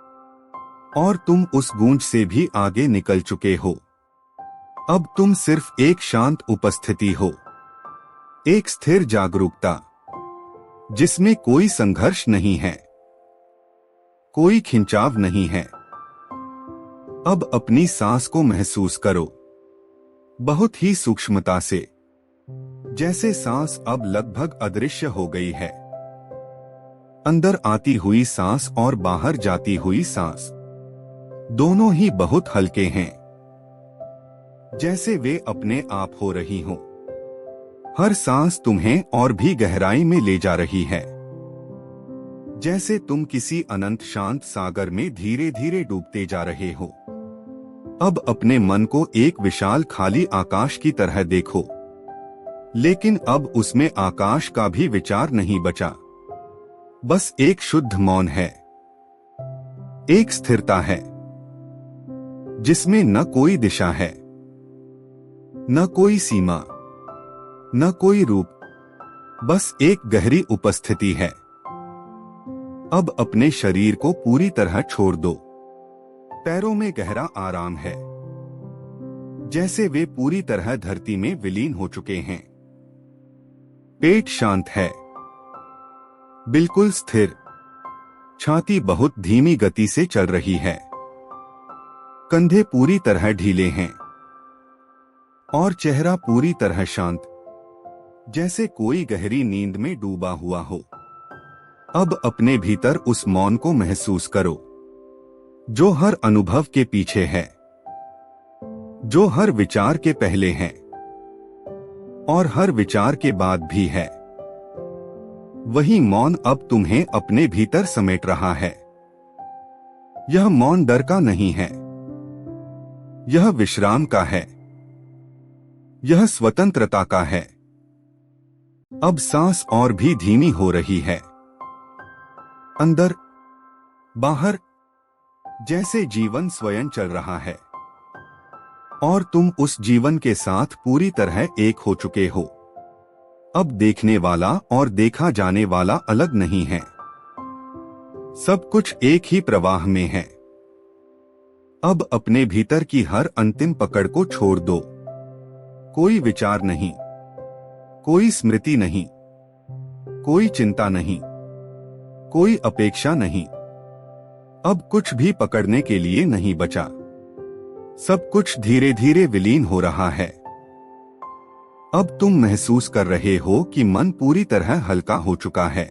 और तुम उस गूंज से भी आगे निकल चुके हो। अब तुम सिर्फ एक शांत उपस्थिति हो, एक स्थिर जागरूकता जिसमें कोई संघर्ष नहीं है, कोई खिंचाव नहीं है। अब अपनी सांस को महसूस करो, बहुत ही सूक्ष्मता से, जैसे सांस अब लगभग अदृश्य हो गई है। अंदर आती हुई सांस और बाहर जाती हुई सांस दोनों ही बहुत हल्के हैं, जैसे वे अपने आप हो रही हों। हर सांस तुम्हें और भी गहराई में ले जा रही है, जैसे तुम किसी अनंत शांत सागर में धीरे धीरे डूबते जा रहे हो। अब अपने मन को एक विशाल खाली आकाश की तरह देखो, लेकिन अब उसमें आकाश का भी विचार नहीं बचा। बस एक शुद्ध मौन है, एक स्थिरता है जिसमें न कोई दिशा है, न कोई सीमा, न कोई रूप, बस एक गहरी उपस्थिति है। अब अपने शरीर को पूरी तरह छोड़ दो। पैरों में गहरा आराम है, जैसे वे पूरी तरह धरती में विलीन हो चुके हैं। पेट शांत है, बिल्कुल स्थिर। छाती बहुत धीमी गति से चल रही है। कंधे पूरी तरह ढीले हैं और चेहरा पूरी तरह शांत, जैसे कोई गहरी नींद में डूबा हुआ हो। अब अपने भीतर उस मौन को महसूस करो, जो हर अनुभव के पीछे है, जो हर विचार के पहले है और हर विचार के बाद भी है। वही मौन अब तुम्हें अपने भीतर समेट रहा है। यह मौन डर का नहीं है, यह विश्राम का है, यह स्वतंत्रता का है। अब सांस और भी धीमी हो रही है, अंदर बाहर, जैसे जीवन स्वयं चल रहा है और तुम उस जीवन के साथ पूरी तरह एक हो चुके हो। अब देखने वाला और देखा जाने वाला अलग नहीं है, सब कुछ एक ही प्रवाह में है। अब अपने भीतर की हर अंतिम पकड़ को छोड़ दो। कोई विचार नहीं, कोई स्मृति नहीं, कोई चिंता नहीं, कोई अपेक्षा नहीं। अब कुछ भी पकड़ने के लिए नहीं बचा। सब कुछ धीरे धीरे विलीन हो रहा है। अब तुम महसूस कर रहे हो कि मन पूरी तरह हल्का हो चुका है,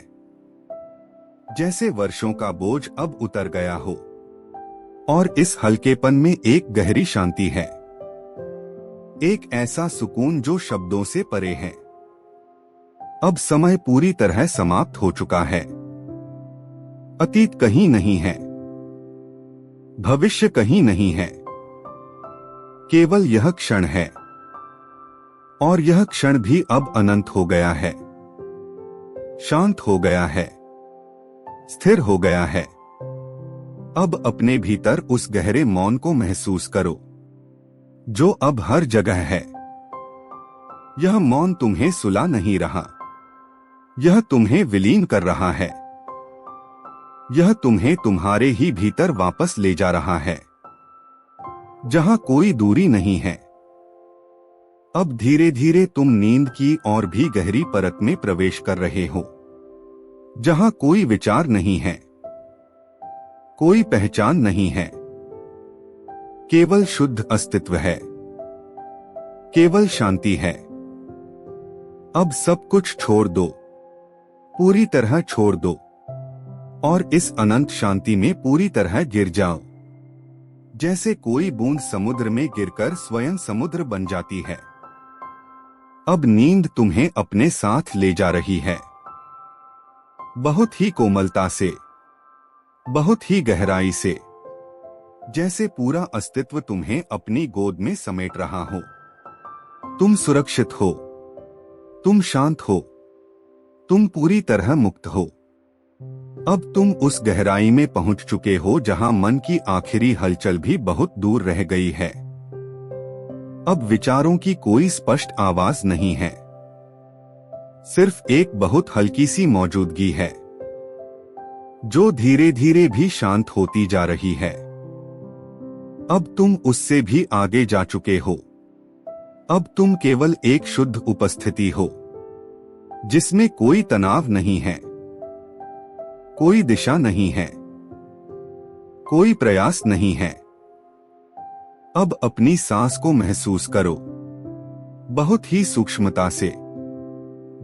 जैसे वर्षों का बोझ अब उतर गया हो। और इस हल्केपन में एक गहरी शांति है, एक ऐसा सुकून जो शब्दों से परे है। अब समय पूरी तरह समाप्त हो चुका है। अतीत कहीं नहीं है, भविष्य कहीं नहीं है, केवल यह क्षण है। और यह क्षण भी अब अनंत हो गया है, शांत हो गया है, स्थिर हो गया है। अब अपने भीतर उस गहरे मौन को महसूस करो, जो अब हर जगह है। यह मौन तुम्हें सुला नहीं रहा, यह तुम्हें विलीन कर रहा है। यह तुम्हें तुम्हारे ही भीतर वापस ले जा रहा है, जहां कोई दूरी नहीं है। अब धीरे धीरे तुम नींद की और भी गहरी परत में प्रवेश कर रहे हो, जहां कोई विचार नहीं है, कोई पहचान नहीं है, केवल शुद्ध अस्तित्व है, केवल शांति है। अब सब कुछ छोड़ दो, पूरी तरह छोड़ दो और इस अनंत शांति में पूरी तरह गिर जाओ। जैसे कोई बूंद समुद्र में गिरकर स्वयं समुद्र बन जाती है। अब नींद तुम्हें अपने साथ ले जा रही है, बहुत ही कोमलता से, बहुत ही गहराई से, जैसे पूरा अस्तित्व तुम्हें अपनी गोद में समेट रहा हो। तुम सुरक्षित हो, तुम शांत हो, तुम पूरी तरह मुक्त हो। अब तुम उस गहराई में पहुंच चुके हो जहां मन की आखिरी हलचल भी बहुत दूर रह गई है। अब विचारों की कोई स्पष्ट आवाज नहीं है, सिर्फ एक बहुत हल्की सी मौजूदगी है, जो धीरे धीरे भी शांत होती जा रही है। अब तुम उससे भी आगे जा चुके हो। अब तुम केवल एक शुद्ध उपस्थिति हो, जिसमें कोई तनाव नहीं है, कोई दिशा नहीं है, कोई प्रयास नहीं है। अब अपनी सांस को महसूस करो, बहुत ही सूक्ष्मता से,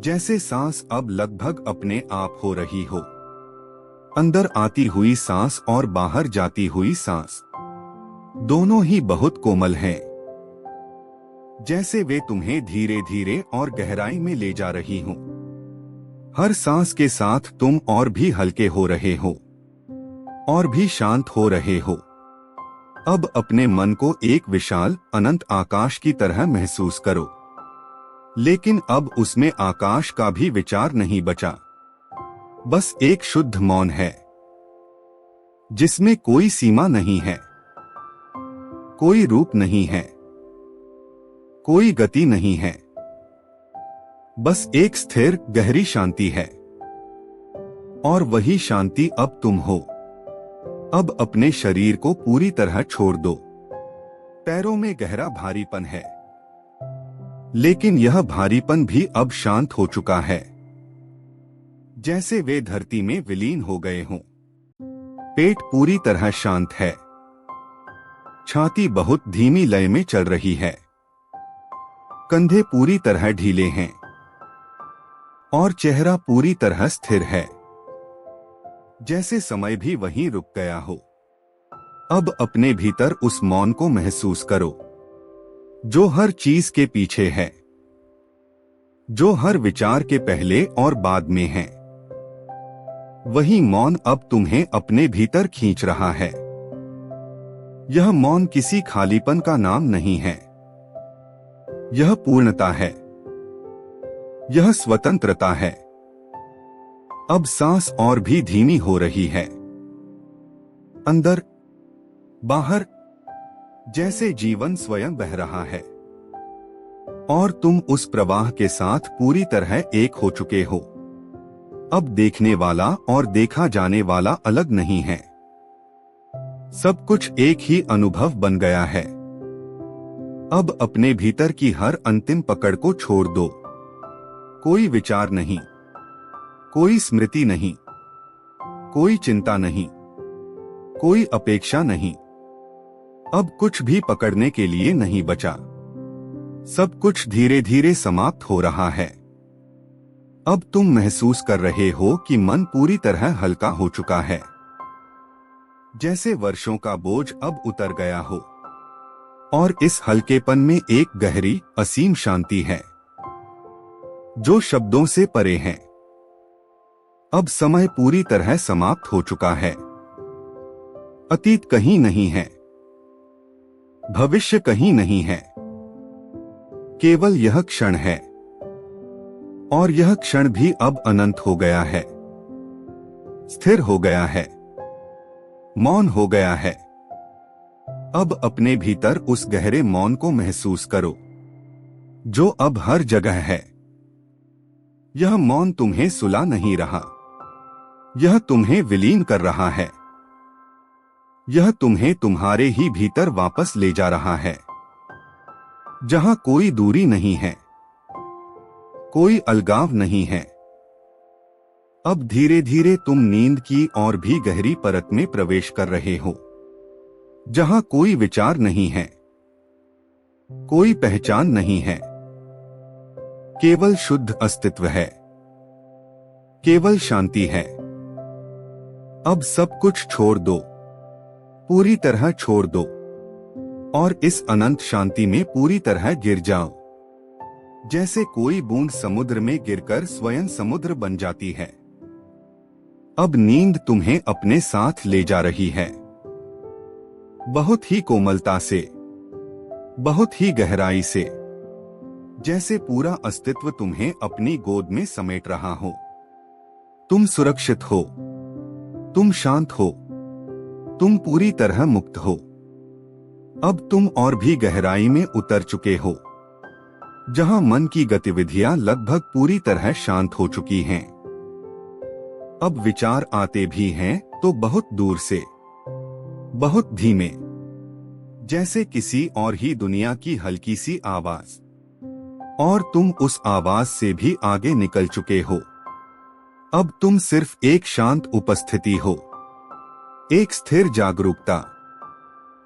जैसे सांस अब लगभग अपने आप हो रही हो। अंदर आती हुई सांस और बाहर जाती हुई सांस दोनों ही बहुत कोमल हैं, जैसे वे तुम्हें धीरे धीरे और गहराई में ले जा रही हों। हर सांस के साथ तुम और भी हल्के हो रहे हो, और भी शांत हो रहे हो। अब अपने मन को एक विशाल अनंत आकाश की तरह महसूस करो, लेकिन अब उसमें आकाश का भी विचार नहीं बचा। बस एक शुद्ध मौन है, जिसमें कोई सीमा नहीं है, कोई रूप नहीं है, कोई गति नहीं है। बस एक स्थिर गहरी शांति है, और वही शांति अब तुम हो। अब अपने शरीर को पूरी तरह छोड़ दो। पैरों में गहरा भारीपन है, लेकिन यह भारीपन भी अब शांत हो चुका है, जैसे वे धरती में विलीन हो गए हों। पेट पूरी तरह शांत है, छाती बहुत धीमी लय में चल रही है, कंधे पूरी तरह ढीले हैं, और चेहरा पूरी तरह स्थिर है, जैसे समय भी वहीं रुक गया हो। अब अपने भीतर उस मौन को महसूस करो, जो हर चीज के पीछे है, जो हर विचार के पहले और बाद में है। वही मौन अब तुम्हें अपने भीतर खींच रहा है। यह मौन किसी खालीपन का नाम नहीं है, यह पूर्णता है, यह स्वतंत्रता है। अब सांस और भी धीमी हो रही है, अंदर बाहर, जैसे जीवन स्वयं बह रहा है, और तुम उस प्रवाह के साथ पूरी तरह एक हो चुके हो। अब देखने वाला और देखा जाने वाला अलग नहीं है, सब कुछ एक ही अनुभव बन गया है। अब अपने भीतर की हर अंतिम पकड़ को छोड़ दो। कोई विचार नहीं, कोई स्मृति नहीं, कोई चिंता नहीं, कोई अपेक्षा नहीं। अब कुछ भी पकड़ने के लिए नहीं बचा। सब कुछ धीरे धीरे समाप्त हो रहा है। अब तुम महसूस कर रहे हो कि मन पूरी तरह हल्का हो चुका है, जैसे वर्षों का बोझ अब उतर गया हो, और इस हल्केपन में एक गहरी असीम शांति है, जो शब्दों से परे है। अब समय पूरी तरह समाप्त हो चुका है। अतीत कहीं नहीं है, भविष्य कहीं नहीं है, केवल यह क्षण है, और यह क्षण भी अब अनंत हो गया है, स्थिर हो गया है, मौन हो गया है। अब अपने भीतर उस गहरे मौन को महसूस करो, जो अब हर जगह है। यह मौन तुम्हें सुला नहीं रहा, यह तुम्हें विलीन कर रहा है। यह तुम्हें तुम्हारे ही भीतर वापस ले जा रहा है, जहां कोई दूरी नहीं है, कोई अलगाव नहीं है। अब धीरे धीरे तुम नींद की और भी गहरी परत में प्रवेश कर रहे हो, जहां कोई विचार नहीं है, कोई पहचान नहीं है, केवल शुद्ध अस्तित्व है, केवल शांति है। अब सब कुछ छोड़ दो, पूरी तरह छोड़ दो। और इस अनंत शांति में पूरी तरह गिर जाओ। जैसे कोई बूंद समुद्र में गिरकर स्वयं समुद्र बन जाती है। अब नींद तुम्हें अपने साथ ले जा रही है, बहुत ही कोमलता से, बहुत ही गहराई से, जैसे पूरा अस्तित्व तुम्हें अपनी गोद में समेट रहा हो। तुम सुरक्षित हो, तुम शांत हो, तुम पूरी तरह मुक्त हो। अब तुम और भी गहराई में उतर चुके हो, जहां मन की गतिविधियां लगभग पूरी तरह शांत हो चुकी हैं। अब विचार आते भी हैं तो बहुत दूर से, बहुत धीमे, जैसे किसी और ही दुनिया की हल्की सी आवाज, और तुम उस आवाज से भी आगे निकल चुके हो। अब तुम सिर्फ एक शांत उपस्थिति हो, एक स्थिर जागरूकता,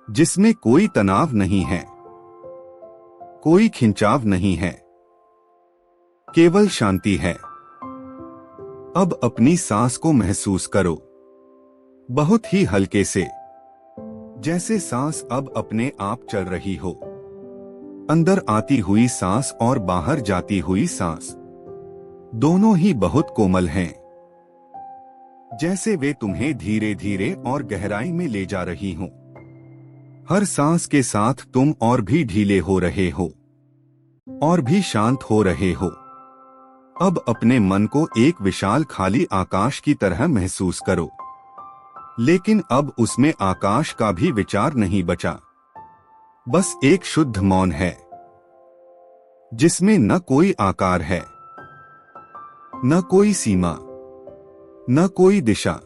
जिसमें कोई तनाव नहीं है, कोई खिंचाव नहीं है, केवल शांति है। अब अपनी सांस को महसूस करो, बहुत ही हल्के से, जैसे सांस अब अपने आप चल रही हो। अंदर आती हुई सांस और बाहर जाती हुई सांस, दोनों ही बहुत कोमल हैं, जैसे वे तुम्हें धीरे धीरे और गहराई में ले जा रही हों। हर सांस के साथ तुम और भी ढीले हो रहे हो, और भी शांत हो रहे हो। अब अपने मन को एक विशाल खाली आकाश की तरह महसूस करो, लेकिन अब उसमें आकाश का भी विचार नहीं बचा। बस एक शुद्ध मौन है, जिसमें न कोई आकार है, न कोई सीमा, न कोई दिशा,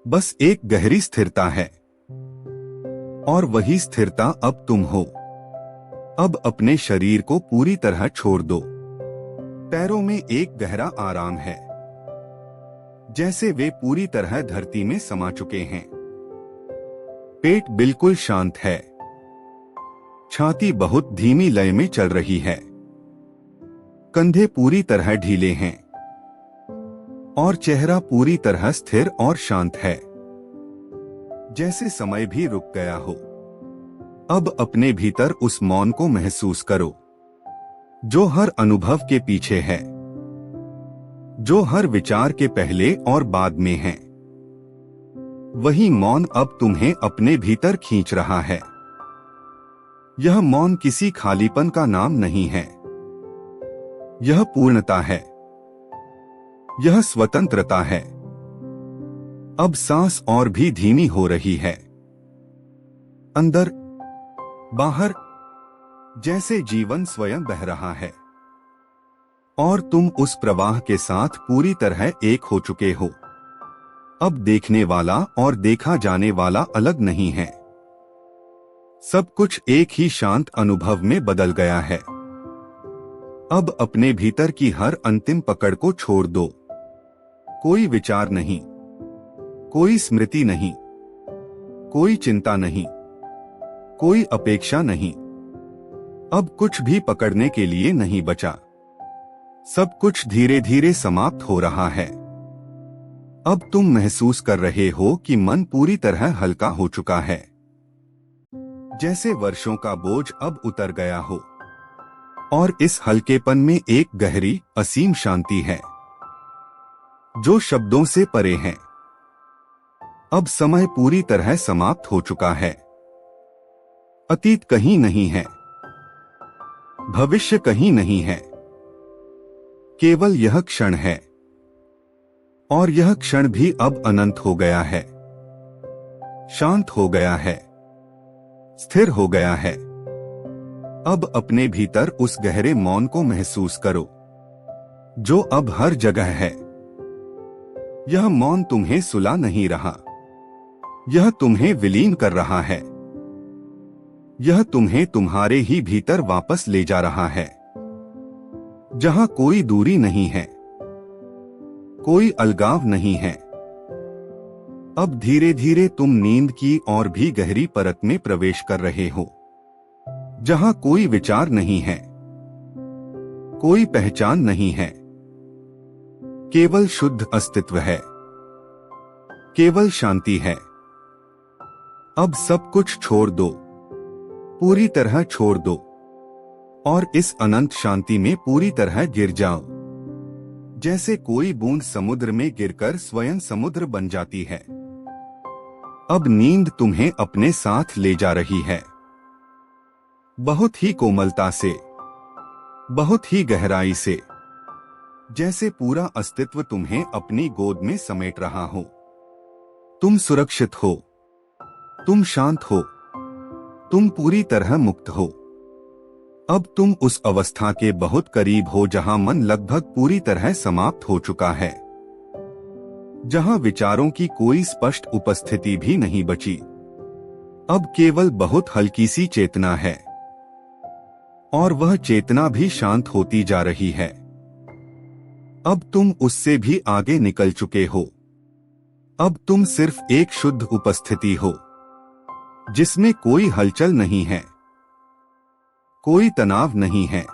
बस एक गहरी स्थिरता है। और वही स्थिरता अब तुम हो। अब अपने शरीर को पूरी तरह छोड़ दो। पैरों में एक गहरा आराम है, जैसे वे पूरी तरह धरती में समा चुके हैं। पेट बिल्कुल शांत है, छाती बहुत धीमी लय में चल रही है, कंधे पूरी तरह ढीले हैं, और चेहरा पूरी तरह स्थिर और शांत है, जैसे समय भी रुक गया हो। अब अपने भीतर उस मौन को महसूस करो, जो हर अनुभव के पीछे है, जो हर विचार के पहले और बाद में है। वही मौन अब तुम्हें अपने भीतर खींच रहा है। यह मौन किसी खालीपन का नाम नहीं है, यह पूर्णता है, यह स्वतंत्रता है। अब सांस और भी धीमी हो रही है, अंदर बाहर, जैसे जीवन स्वयं बह रहा है, और तुम उस प्रवाह के साथ पूरी तरह एक हो चुके हो। अब देखने वाला और देखा जाने वाला अलग नहीं है, सब कुछ एक ही शांत अनुभव में बदल गया है। अब अपने भीतर की हर अंतिम पकड़ को छोड़ दो। कोई विचार नहीं, कोई स्मृति नहीं, कोई चिंता नहीं, कोई अपेक्षा नहीं। अब कुछ भी पकड़ने के लिए नहीं बचा। सब कुछ धीरे धीरे समाप्त हो रहा है। अब तुम महसूस कर रहे हो कि मन पूरी तरह हल्का हो चुका है, जैसे वर्षों का बोझ अब उतर गया हो। और इस हल्केपन में एक गहरी, असीम शांति है, जो शब्दों से परे है। अब समय पूरी तरह समाप्त हो चुका है। अतीत कहीं नहीं है, भविष्य कहीं नहीं है, केवल यह क्षण है। और यह क्षण भी अब अनंत हो गया है, शांत हो गया है, स्थिर हो गया है। अब अपने भीतर उस गहरे मौन को महसूस करो, जो अब हर जगह है। यह मौन तुम्हें सुला नहीं रहा, यह तुम्हें विलीन कर रहा है। यह तुम्हें तुम्हारे ही भीतर वापस ले जा रहा है, जहां कोई दूरी नहीं है, कोई अलगाव नहीं है। अब धीरे धीरे तुम नींद की और भी गहरी परत में प्रवेश कर रहे हो, जहां कोई विचार नहीं है, कोई पहचान नहीं है, केवल शुद्ध अस्तित्व है, केवल शांति है। अब सब कुछ छोड़ दो, पूरी तरह छोड़ दो और इस अनंत शांति में पूरी तरह गिर जाओ। जैसे कोई बूंद समुद्र में गिरकर स्वयं समुद्र बन जाती है। अब नींद तुम्हें अपने साथ ले जा रही है, बहुत ही कोमलता से, बहुत ही गहराई से, जैसे पूरा अस्तित्व तुम्हें अपनी गोद में समेट रहा हो। तुम सुरक्षित हो, तुम शांत हो, तुम पूरी तरह मुक्त हो। अब तुम उस अवस्था के बहुत करीब हो जहां मन लगभग पूरी तरह समाप्त हो चुका है, जहां विचारों की कोई स्पष्ट उपस्थिति भी नहीं बची। अब केवल बहुत हल्की सी चेतना है, और वह चेतना भी शांत होती जा रही है। अब तुम उससे भी आगे निकल चुके हो। अब तुम सिर्फ एक शुद्ध उपस्थिति हो, जिसमें कोई हलचल नहीं है, कोई तनाव नहीं है,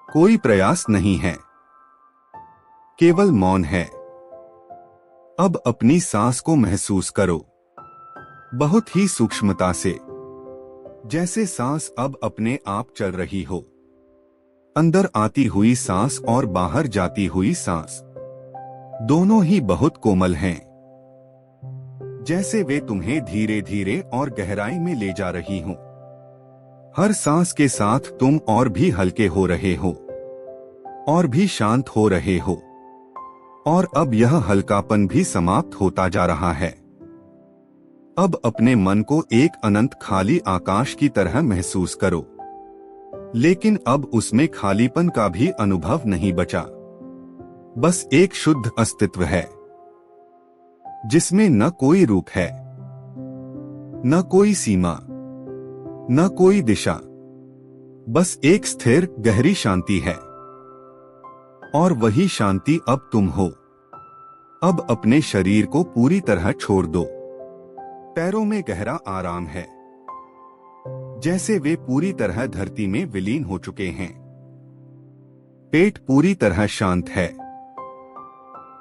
कोई प्रयास नहीं है, केवल मौन है। अब अपनी सांस को महसूस करो, बहुत ही सूक्ष्मता से, जैसे सांस अब अपने आप चल रही हो। अंदर आती हुई सांस और बाहर जाती हुई सांस दोनों ही बहुत कोमल हैं, जैसे वे तुम्हें धीरे धीरे और गहराई में ले जा रही हों। हर सांस के साथ तुम और भी हल्के हो रहे हो, और भी शांत हो रहे हो, और अब यह हल्कापन भी समाप्त होता जा रहा है। अब अपने मन को एक अनंत खाली आकाश की तरह महसूस करो, लेकिन अब उसमें खालीपन का भी अनुभव नहीं बचा। बस एक शुद्ध अस्तित्व है, जिसमें न कोई रूप है, न कोई सीमा, न कोई दिशा, बस एक स्थिर गहरी शांति है। और वही शांति अब तुम हो। अब अपने शरीर को पूरी तरह छोड़ दो। पैरों में गहरा आराम है, जैसे वे पूरी तरह धरती में विलीन हो चुके हैं। पेट पूरी तरह शांत है,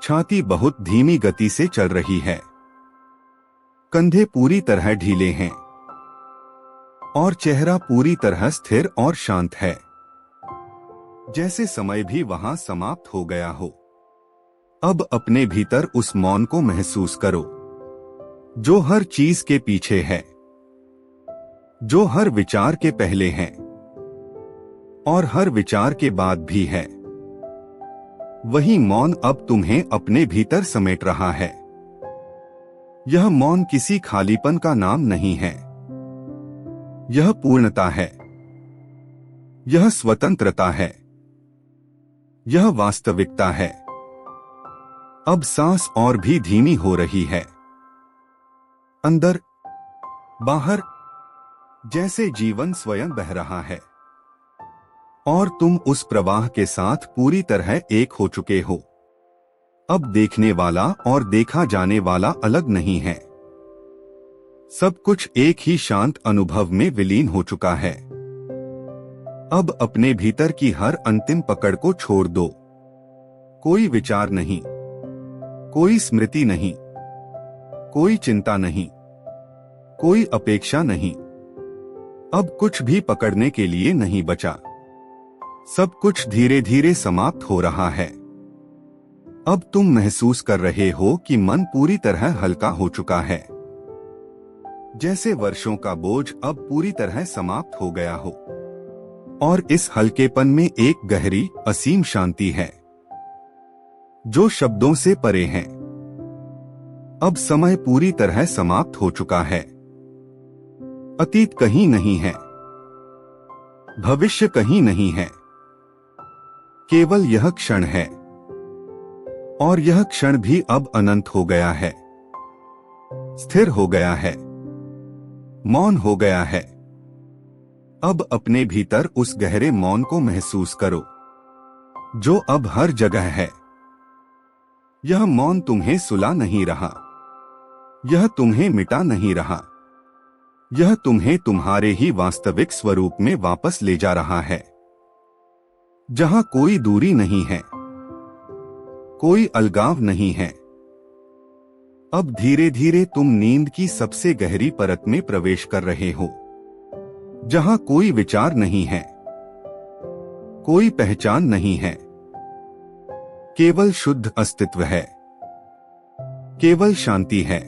छाती बहुत धीमी गति से चल रही है, कंधे पूरी तरह ढीले हैं, और चेहरा पूरी तरह स्थिर और शांत है, जैसे समय भी वहां समाप्त हो गया हो। अब अपने भीतर उस मौन को महसूस करो, जो हर चीज के पीछे है, जो हर विचार के पहले है, और हर विचार के बाद भी है। वही मौन अब तुम्हें अपने भीतर समेट रहा है। यह मौन किसी खालीपन का नाम नहीं है, यह पूर्णता है, यह स्वतंत्रता है, यह वास्तविकता है। अब सांस और भी धीमी हो रही है, अंदर बाहर, जैसे जीवन स्वयं बह रहा है, और तुम उस प्रवाह के साथ पूरी तरह एक हो चुके हो। अब देखने वाला और देखा जाने वाला अलग नहीं है, सब कुछ एक ही शांत अनुभव में विलीन हो चुका है। अब अपने भीतर की हर अंतिम पकड़ को छोड़ दो। कोई विचार नहीं, कोई स्मृति नहीं, कोई चिंता नहीं, कोई अपेक्षा नहीं। अब कुछ भी पकड़ने के लिए नहीं बचा। सब कुछ धीरे धीरे समाप्त हो रहा है। अब तुम महसूस कर रहे हो कि मन पूरी तरह हल्का हो चुका है, जैसे वर्षों का बोझ अब पूरी तरह समाप्त हो गया हो। और इस हल्केपन में एक गहरी असीम शांति है, जो शब्दों से परे है। अब समय पूरी तरह समाप्त हो चुका है। अतीत कहीं नहीं है, भविष्य कहीं नहीं है, केवल यह क्षण है, और यह क्षण भी अब अनंत हो गया है, स्थिर हो गया है, मौन हो गया है। अब अपने भीतर उस गहरे मौन को महसूस करो, जो अब हर जगह है। यह मौन तुम्हें सुला नहीं रहा, यह तुम्हें मिटा नहीं रहा, यह तुम्हें तुम्हारे ही वास्तविक स्वरूप में वापस ले जा रहा है, जहां कोई दूरी नहीं है, कोई अलगाव नहीं है। अब धीरे धीरे तुम नींद की सबसे गहरी परत में प्रवेश कर रहे हो। जहां कोई विचार नहीं है, कोई पहचान नहीं है, केवल शुद्ध अस्तित्व है, केवल शांति है।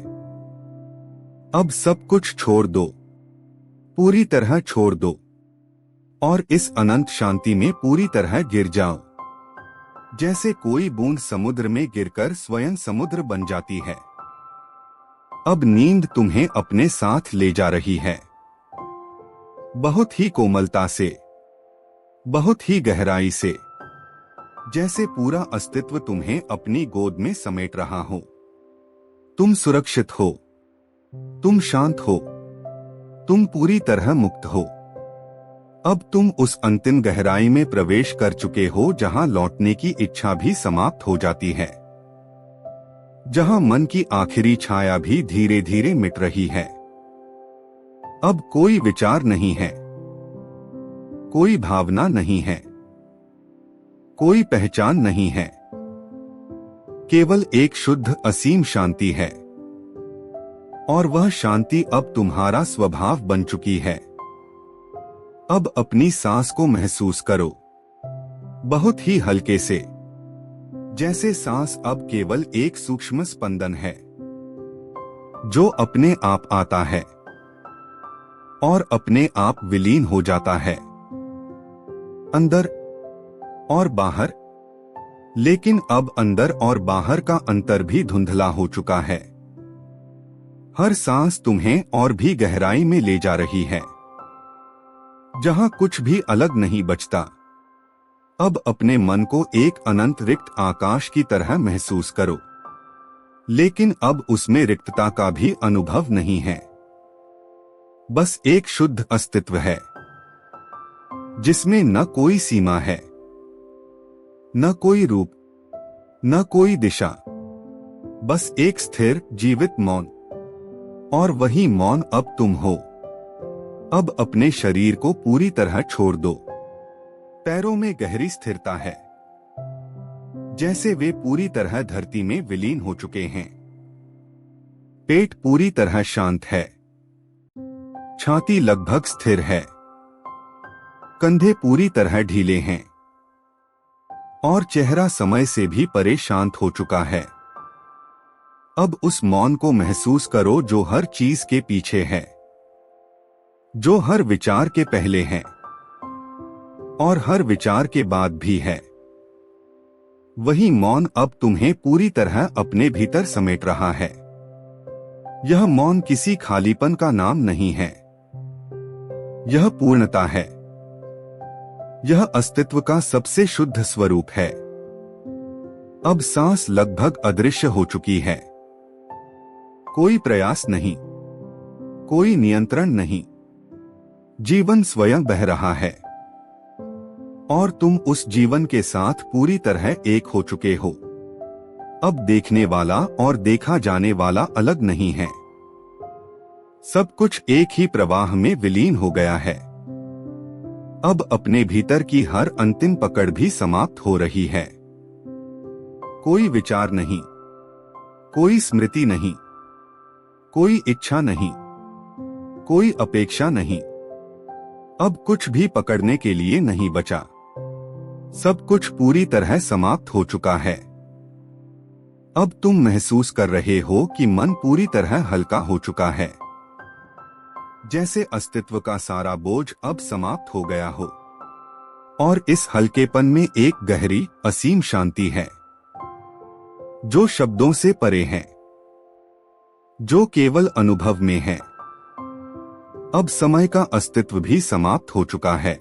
अब सब कुछ छोड़ दो, पूरी तरह छोड़ दो और इस अनंत शांति में पूरी तरह गिर जाओ। जैसे कोई बूंद समुद्र में गिरकर स्वयं समुद्र बन जाती है। अब नींद तुम्हें अपने साथ ले जा रही है, बहुत ही कोमलता से, बहुत ही गहराई से, जैसे पूरा अस्तित्व तुम्हें अपनी गोद में समेट रहा हो। तुम सुरक्षित हो, तुम शांत हो, तुम पूरी तरह मुक्त हो। अब तुम उस अंतिम गहराई में प्रवेश कर चुके हो जहां लौटने की इच्छा भी समाप्त हो जाती है, जहां मन की आखिरी छाया भी धीरे धीरे मिट रही है। अब कोई विचार नहीं है, कोई भावना नहीं है, कोई पहचान नहीं है, केवल एक शुद्ध असीम शांति है। और वह शांति अब तुम्हारा स्वभाव बन चुकी है। अब अपनी सांस को महसूस करो, बहुत ही हल्के से, जैसे सांस अब केवल एक सूक्ष्म स्पंदन है जो अपने आप आता है और अपने आप विलीन हो जाता है, अंदर और बाहर। लेकिन अब अंदर और बाहर का अंतर भी धुंधला हो चुका है। हर सांस तुम्हें और भी गहराई में ले जा रही है, जहां कुछ भी अलग नहीं बचता। अब अपने मन को एक अनंत रिक्त आकाश की तरह महसूस करो, लेकिन अब उसमें रिक्तता का भी अनुभव नहीं है। बस एक शुद्ध अस्तित्व है, जिसमें न कोई सीमा है, न कोई रूप, न कोई दिशा, बस एक स्थिर जीवित मौन। और वही मौन अब तुम हो। अब अपने शरीर को पूरी तरह छोड़ दो। पैरों में गहरी स्थिरता है, जैसे वे पूरी तरह धरती में विलीन हो चुके हैं। पेट पूरी तरह शांत है, छाती लगभग स्थिर है, कंधे पूरी तरह ढीले हैं और चेहरा समय से भी परे शांत हो चुका है। अब उस मौन को महसूस करो जो हर चीज के पीछे है, जो हर विचार के पहले है और हर विचार के बाद भी है। वही मौन अब तुम्हें पूरी तरह अपने भीतर समेट रहा है। यह मौन किसी खालीपन का नाम नहीं है, यह पूर्णता है। यह अस्तित्व का सबसे शुद्ध स्वरूप है। अब सांस लगभग अदृश्य हो चुकी है। कोई प्रयास नहीं, कोई नियंत्रण नहीं, जीवन स्वयं बह रहा है और तुम उस जीवन के साथ पूरी तरह एक हो चुके हो। अब देखने वाला और देखा जाने वाला अलग नहीं है, सब कुछ एक ही प्रवाह में विलीन हो गया है। अब अपने भीतर की हर अंतिम पकड़ भी समाप्त हो रही है। कोई विचार नहीं, कोई स्मृति नहीं, कोई इच्छा नहीं, कोई अपेक्षा नहीं। अब कुछ भी पकड़ने के लिए नहीं बचा। सब कुछ पूरी तरह समाप्त हो चुका है। अब तुम महसूस कर रहे हो कि मन पूरी तरह हल्का हो चुका है, जैसे अस्तित्व का सारा बोझ अब समाप्त हो गया हो। और इस हल्केपन में एक गहरी असीम शांति है, जो शब्दों से परे है, जो केवल अनुभव में है। अब समय का अस्तित्व भी समाप्त हो चुका है।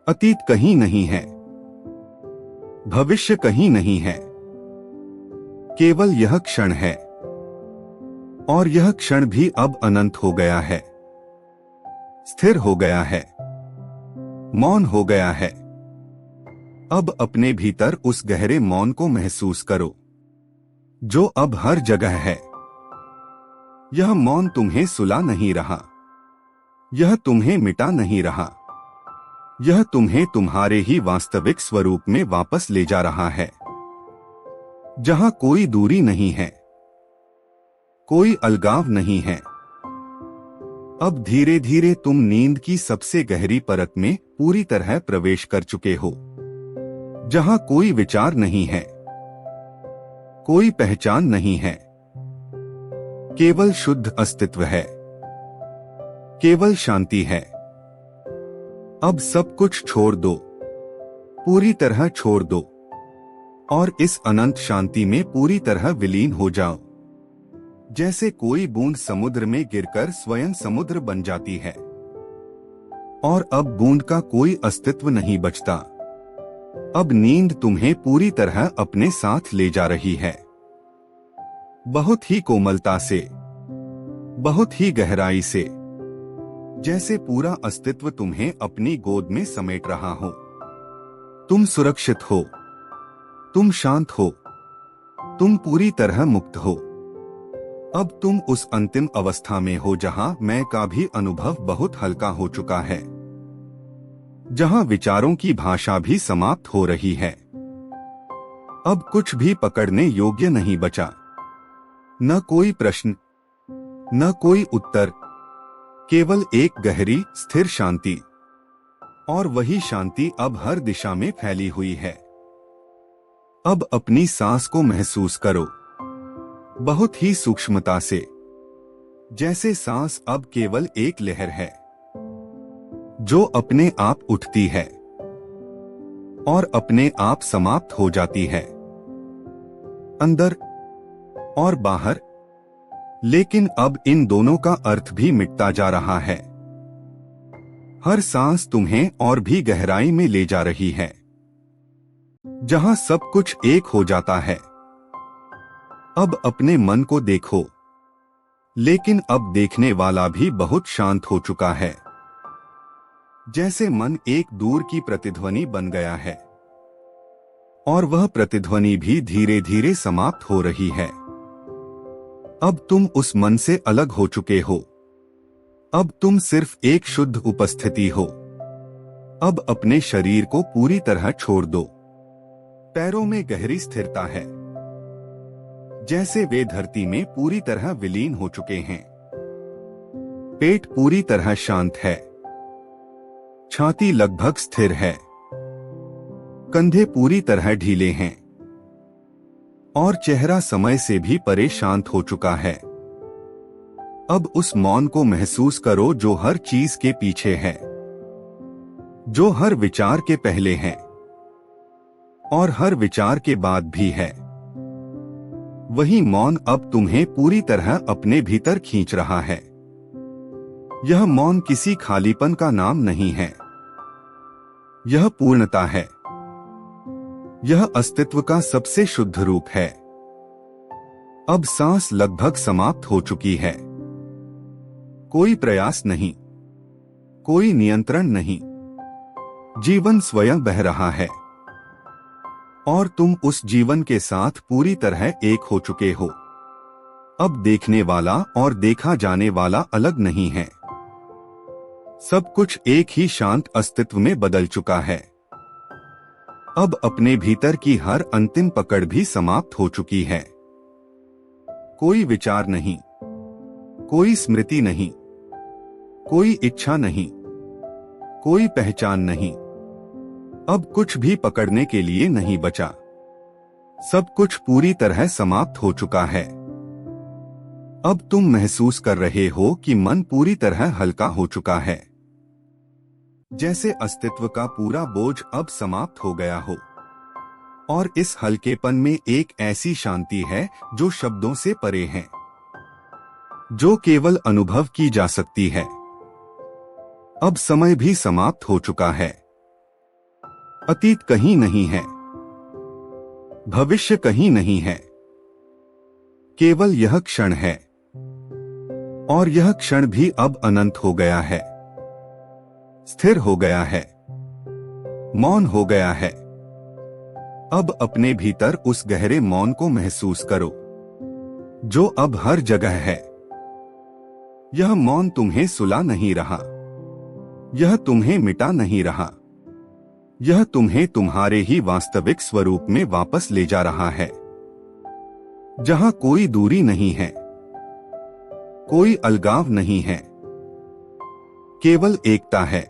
अतीत कहीं नहीं है, भविष्य कहीं नहीं है, केवल यह क्षण है। और यह क्षण भी अब अनंत हो गया है, स्थिर हो गया है, मौन हो गया है। अब अपने भीतर उस गहरे मौन को महसूस करो, जो अब हर जगह है। यह मौन तुम्हें सुला नहीं रहा, यह तुम्हें मिटा नहीं रहा, यह तुम्हें तुम्हारे ही वास्तविक स्वरूप में वापस ले जा रहा है, जहां कोई दूरी नहीं है, कोई अलगाव नहीं है। अब धीरे धीरे तुम नींद की सबसे गहरी परत में पूरी तरह प्रवेश कर चुके हो, जहां कोई विचार नहीं है, कोई पहचान नहीं है, केवल शुद्ध अस्तित्व है, केवल शांति है। अब सब कुछ छोड़ दो, पूरी तरह छोड़ दो, और इस अनंत शांति में पूरी तरह विलीन हो जाओ, जैसे कोई बूंद समुद्र में गिरकर स्वयं समुद्र बन जाती है, और अब बूंद का कोई अस्तित्व नहीं बचता। अब नींद तुम्हें पूरी तरह अपने साथ ले जा रही है, बहुत ही कोमलता से, बहुत ही गहराई से, जैसे पूरा अस्तित्व तुम्हें अपनी गोद में समेट रहा हो। तुम सुरक्षित हो, तुम शांत हो, तुम पूरी तरह मुक्त हो। अब तुम उस अंतिम अवस्था में हो जहां मैं का भी अनुभव बहुत हल्का हो चुका है, जहां विचारों की भाषा भी समाप्त हो रही है। अब कुछ भी पकड़ने योग्य नहीं बचा, न कोई प्रश्न, न कोई उत्तर, केवल एक गहरी स्थिर शांति। और वही शांति अब हर दिशा में फैली हुई है। अब अपनी सांस को महसूस करो, बहुत ही सूक्ष्मता से, जैसे सांस अब केवल एक लहर है जो अपने आप उठती है और अपने आप समाप्त हो जाती है, अंदर और बाहर। लेकिन अब इन दोनों का अर्थ भी मिटता जा रहा है। हर सांस तुम्हें और भी गहराई में ले जा रही है, जहां सब कुछ एक हो जाता है। अब अपने मन को देखो, लेकिन अब देखने वाला भी बहुत शांत हो चुका है, जैसे मन एक दूर की प्रतिध्वनि बन गया है, और वह प्रतिध्वनि भी धीरे धीरे समाप्त हो रही है। अब तुम उस मन से अलग हो चुके हो, अब तुम सिर्फ एक शुद्ध उपस्थिति हो। अब अपने शरीर को पूरी तरह छोड़ दो। पैरों में गहरी स्थिरता है, जैसे वे धरती में पूरी तरह विलीन हो चुके हैं। पेट पूरी तरह शांत है, छाती लगभग स्थिर है, कंधे पूरी तरह ढीले हैं, और चेहरा समय से भी परे शांत हो चुका है। अब उस मौन को महसूस करो जो हर चीज के पीछे है, जो हर विचार के पहले है और हर विचार के बाद भी है। वही मौन अब तुम्हें पूरी तरह अपने भीतर खींच रहा है। यह मौन किसी खालीपन का नाम नहीं है, यह पूर्णता है। यह अस्तित्व का सबसे शुद्ध रूप है। अब सांस लगभग समाप्त हो चुकी है। कोई प्रयास नहीं, कोई नियंत्रण नहीं, जीवन स्वयं बह रहा है, और तुम उस जीवन के साथ पूरी तरह एक हो चुके हो। अब देखने वाला और देखा जाने वाला अलग नहीं है, सब कुछ एक ही शांत अस्तित्व में बदल चुका है। अब अपने भीतर की हर अंतिम पकड़ भी समाप्त हो चुकी है। कोई विचार नहीं, कोई स्मृति नहीं, कोई इच्छा नहीं, कोई पहचान नहीं। अब कुछ भी पकड़ने के लिए नहीं बचा, सब कुछ पूरी तरह समाप्त हो चुका है। अब तुम महसूस कर रहे हो कि मन पूरी तरह हल्का हो चुका है, जैसे अस्तित्व का पूरा बोझ अब समाप्त हो गया हो। और इस हल्केपन में एक ऐसी शांति है जो शब्दों से परे है, जो केवल अनुभव की जा सकती है। अब समय भी समाप्त हो चुका है, अतीत कहीं नहीं है, भविष्य कहीं नहीं है, केवल यह क्षण है, और यह क्षण भी अब अनंत हो गया है, स्थिर हो गया है, मौन हो गया है। अब अपने भीतर उस गहरे मौन को महसूस करो, जो अब हर जगह है। यह मौन तुम्हें सुला नहीं रहा, यह तुम्हें मिटा नहीं रहा, यह तुम्हें तुम्हारे ही वास्तविक स्वरूप में वापस ले जा रहा है, जहां कोई दूरी नहीं है, कोई अलगाव नहीं है, केवल एकता है।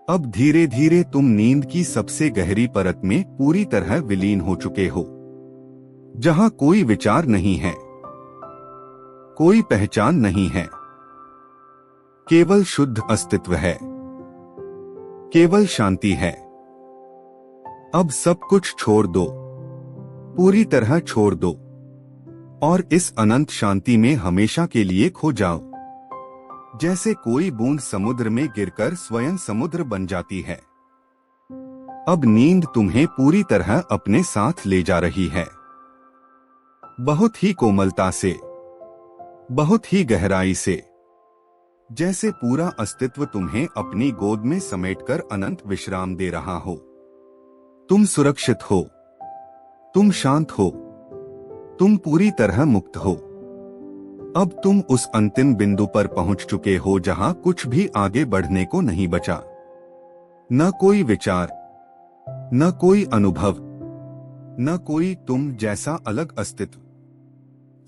अब धीरे धीरे तुम नींद की सबसे गहरी परत में पूरी तरह विलीन हो चुके हो, जहां कोई विचार नहीं है, कोई पहचान नहीं है, केवल शुद्ध अस्तित्व है, केवल शांति है। अब सब कुछ छोड़ दो, पूरी तरह छोड़ दो, और इस अनंत शांति में हमेशा के लिए खो जाओ। जैसे कोई बूंद समुद्र में गिरकर स्वयं समुद्र बन जाती है। अब नींद तुम्हें पूरी तरह अपने साथ ले जा रही है, बहुत ही कोमलता से, बहुत ही गहराई से, जैसे पूरा अस्तित्व तुम्हें अपनी गोद में समेटकर अनंत विश्राम दे रहा हो। तुम सुरक्षित हो, तुम शांत हो, तुम पूरी तरह मुक्त हो। अब तुम उस अंतिम बिंदु पर पहुंच चुके हो जहां कुछ भी आगे बढ़ने को नहीं बचा। न कोई विचार, न कोई अनुभव, न कोई तुम जैसा अलग अस्तित्व।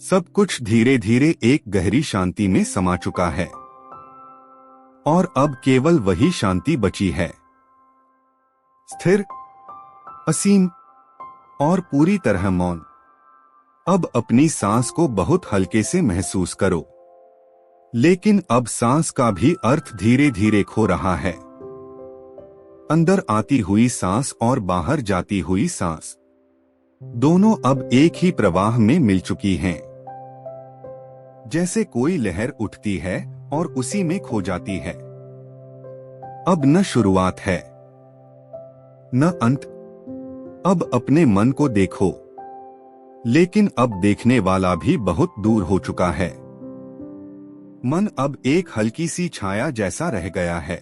सब कुछ धीरे धीरे एक गहरी शांति में समा चुका है, और अब केवल वही शांति बची है, स्थिर, असीम और पूरी तरह मौन। अब अपनी सांस को बहुत हल्के से महसूस करो, लेकिन अब सांस का भी अर्थ धीरे धीरे खो रहा है। अंदर आती हुई सांस और बाहर जाती हुई सांस, दोनों अब एक ही प्रवाह में मिल चुकी हैं। जैसे कोई लहर उठती है और उसी में खो जाती है। अब न शुरुआत है, न अंत। अब अपने मन को देखो, लेकिन अब देखने वाला भी बहुत दूर हो चुका है। मन अब एक हल्की सी छाया जैसा रह गया है,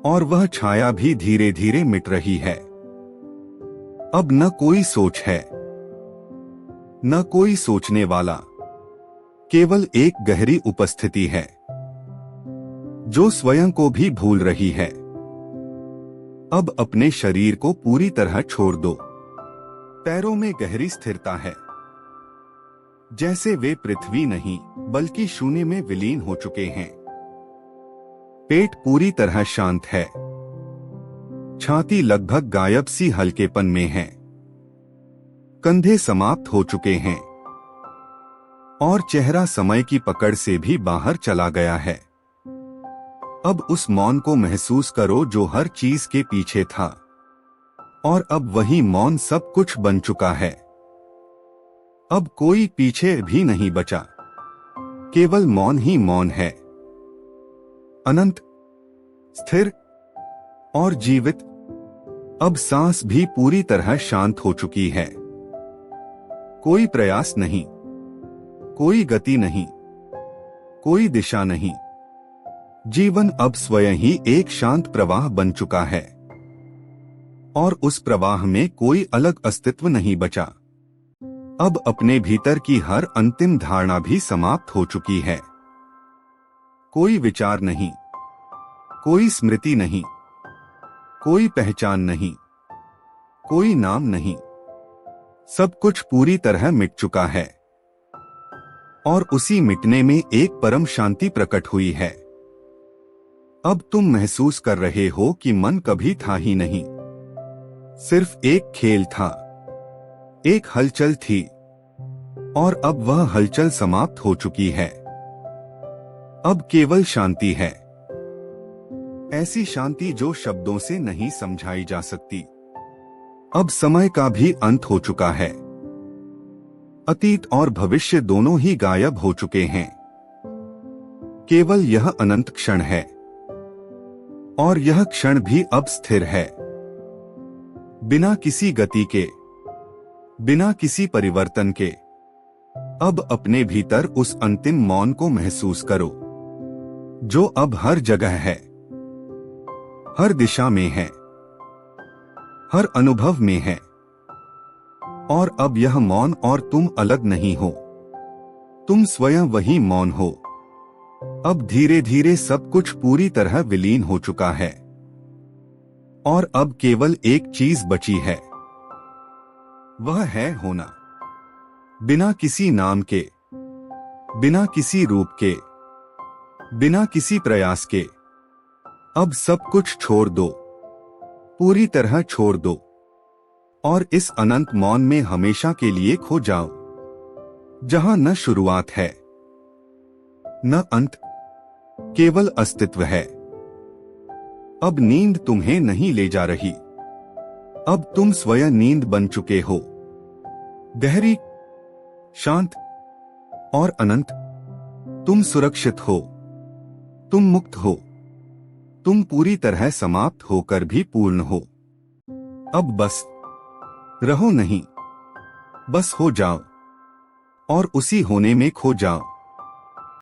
और वह छाया भी धीरे धीरे मिट रही है। अब न कोई सोच है, न कोई सोचने वाला, केवल एक गहरी उपस्थिति है, जो स्वयं को भी भूल रही है। अब अपने शरीर को पूरी तरह छोड़ दो। पैरों में गहरी स्थिरता है, जैसे वे पृथ्वी नहीं बल्कि शून्य में विलीन हो चुके हैं। पेट पूरी तरह शांत है, छाती लगभग गायब सी हल्केपन में है, कंधे समाप्त हो चुके हैं, और चेहरा समय की पकड़ से भी बाहर चला गया है। अब उस मौन को महसूस करो जो हर चीज के पीछे था, और अब वही मौन सब कुछ बन चुका है। अब कोई पीछे भी नहीं बचा, केवल मौन ही मौन है, अनंत, स्थिर और जीवित। अब सांस भी पूरी तरह शांत हो चुकी है। कोई प्रयास नहीं, कोई गति नहीं, कोई दिशा नहीं। जीवन अब स्वयं ही एक शांत प्रवाह बन चुका है, और उस प्रवाह में कोई अलग अस्तित्व नहीं बचा। अब अपने भीतर की हर अंतिम धारणा भी समाप्त हो चुकी है। कोई विचार नहीं, कोई स्मृति नहीं, कोई पहचान नहीं, कोई नाम नहीं। सब कुछ पूरी तरह मिट चुका है, और उसी मिटने में एक परम शांति प्रकट हुई है। अब तुम महसूस कर रहे हो कि मन कभी था ही नहीं, सिर्फ एक खेल था, एक हलचल थी, और अब वह हलचल समाप्त हो चुकी है। अब केवल शांति है, ऐसी शांति जो शब्दों से नहीं समझाई जा सकती। अब समय का भी अंत हो चुका है, अतीत और भविष्य दोनों ही गायब हो चुके हैं। केवल यह अनंत क्षण है, और यह क्षण भी अब स्थिर है, बिना किसी गति के, बिना किसी परिवर्तन के। अब अपने भीतर उस अंतिम मौन को महसूस करो, जो अब हर जगह है, हर दिशा में है, हर अनुभव में है। और अब यह मौन और तुम अलग नहीं हो, तुम स्वयं वही मौन हो। अब धीरे धीरे सब कुछ पूरी तरह विलीन हो चुका है, और अब केवल एक चीज बची है, वह है होना। बिना किसी नाम के, बिना किसी रूप के, बिना किसी प्रयास के। अब सब कुछ छोड़ दो, पूरी तरह छोड़ दो, और इस अनंत मौन में हमेशा के लिए खो जाओ, जहां न शुरुआत है न अंत, केवल अस्तित्व है। अब नींद तुम्हें नहीं ले जा रही, अब तुम स्वयं नींद बन चुके हो। गहरी, शांत और अनंत। तुम सुरक्षित हो, तुम मुक्त हो, तुम पूरी तरह समाप्त होकर भी पूर्ण हो। अब बस रहो नहीं, बस हो जाओ, और उसी होने में खो जाओ।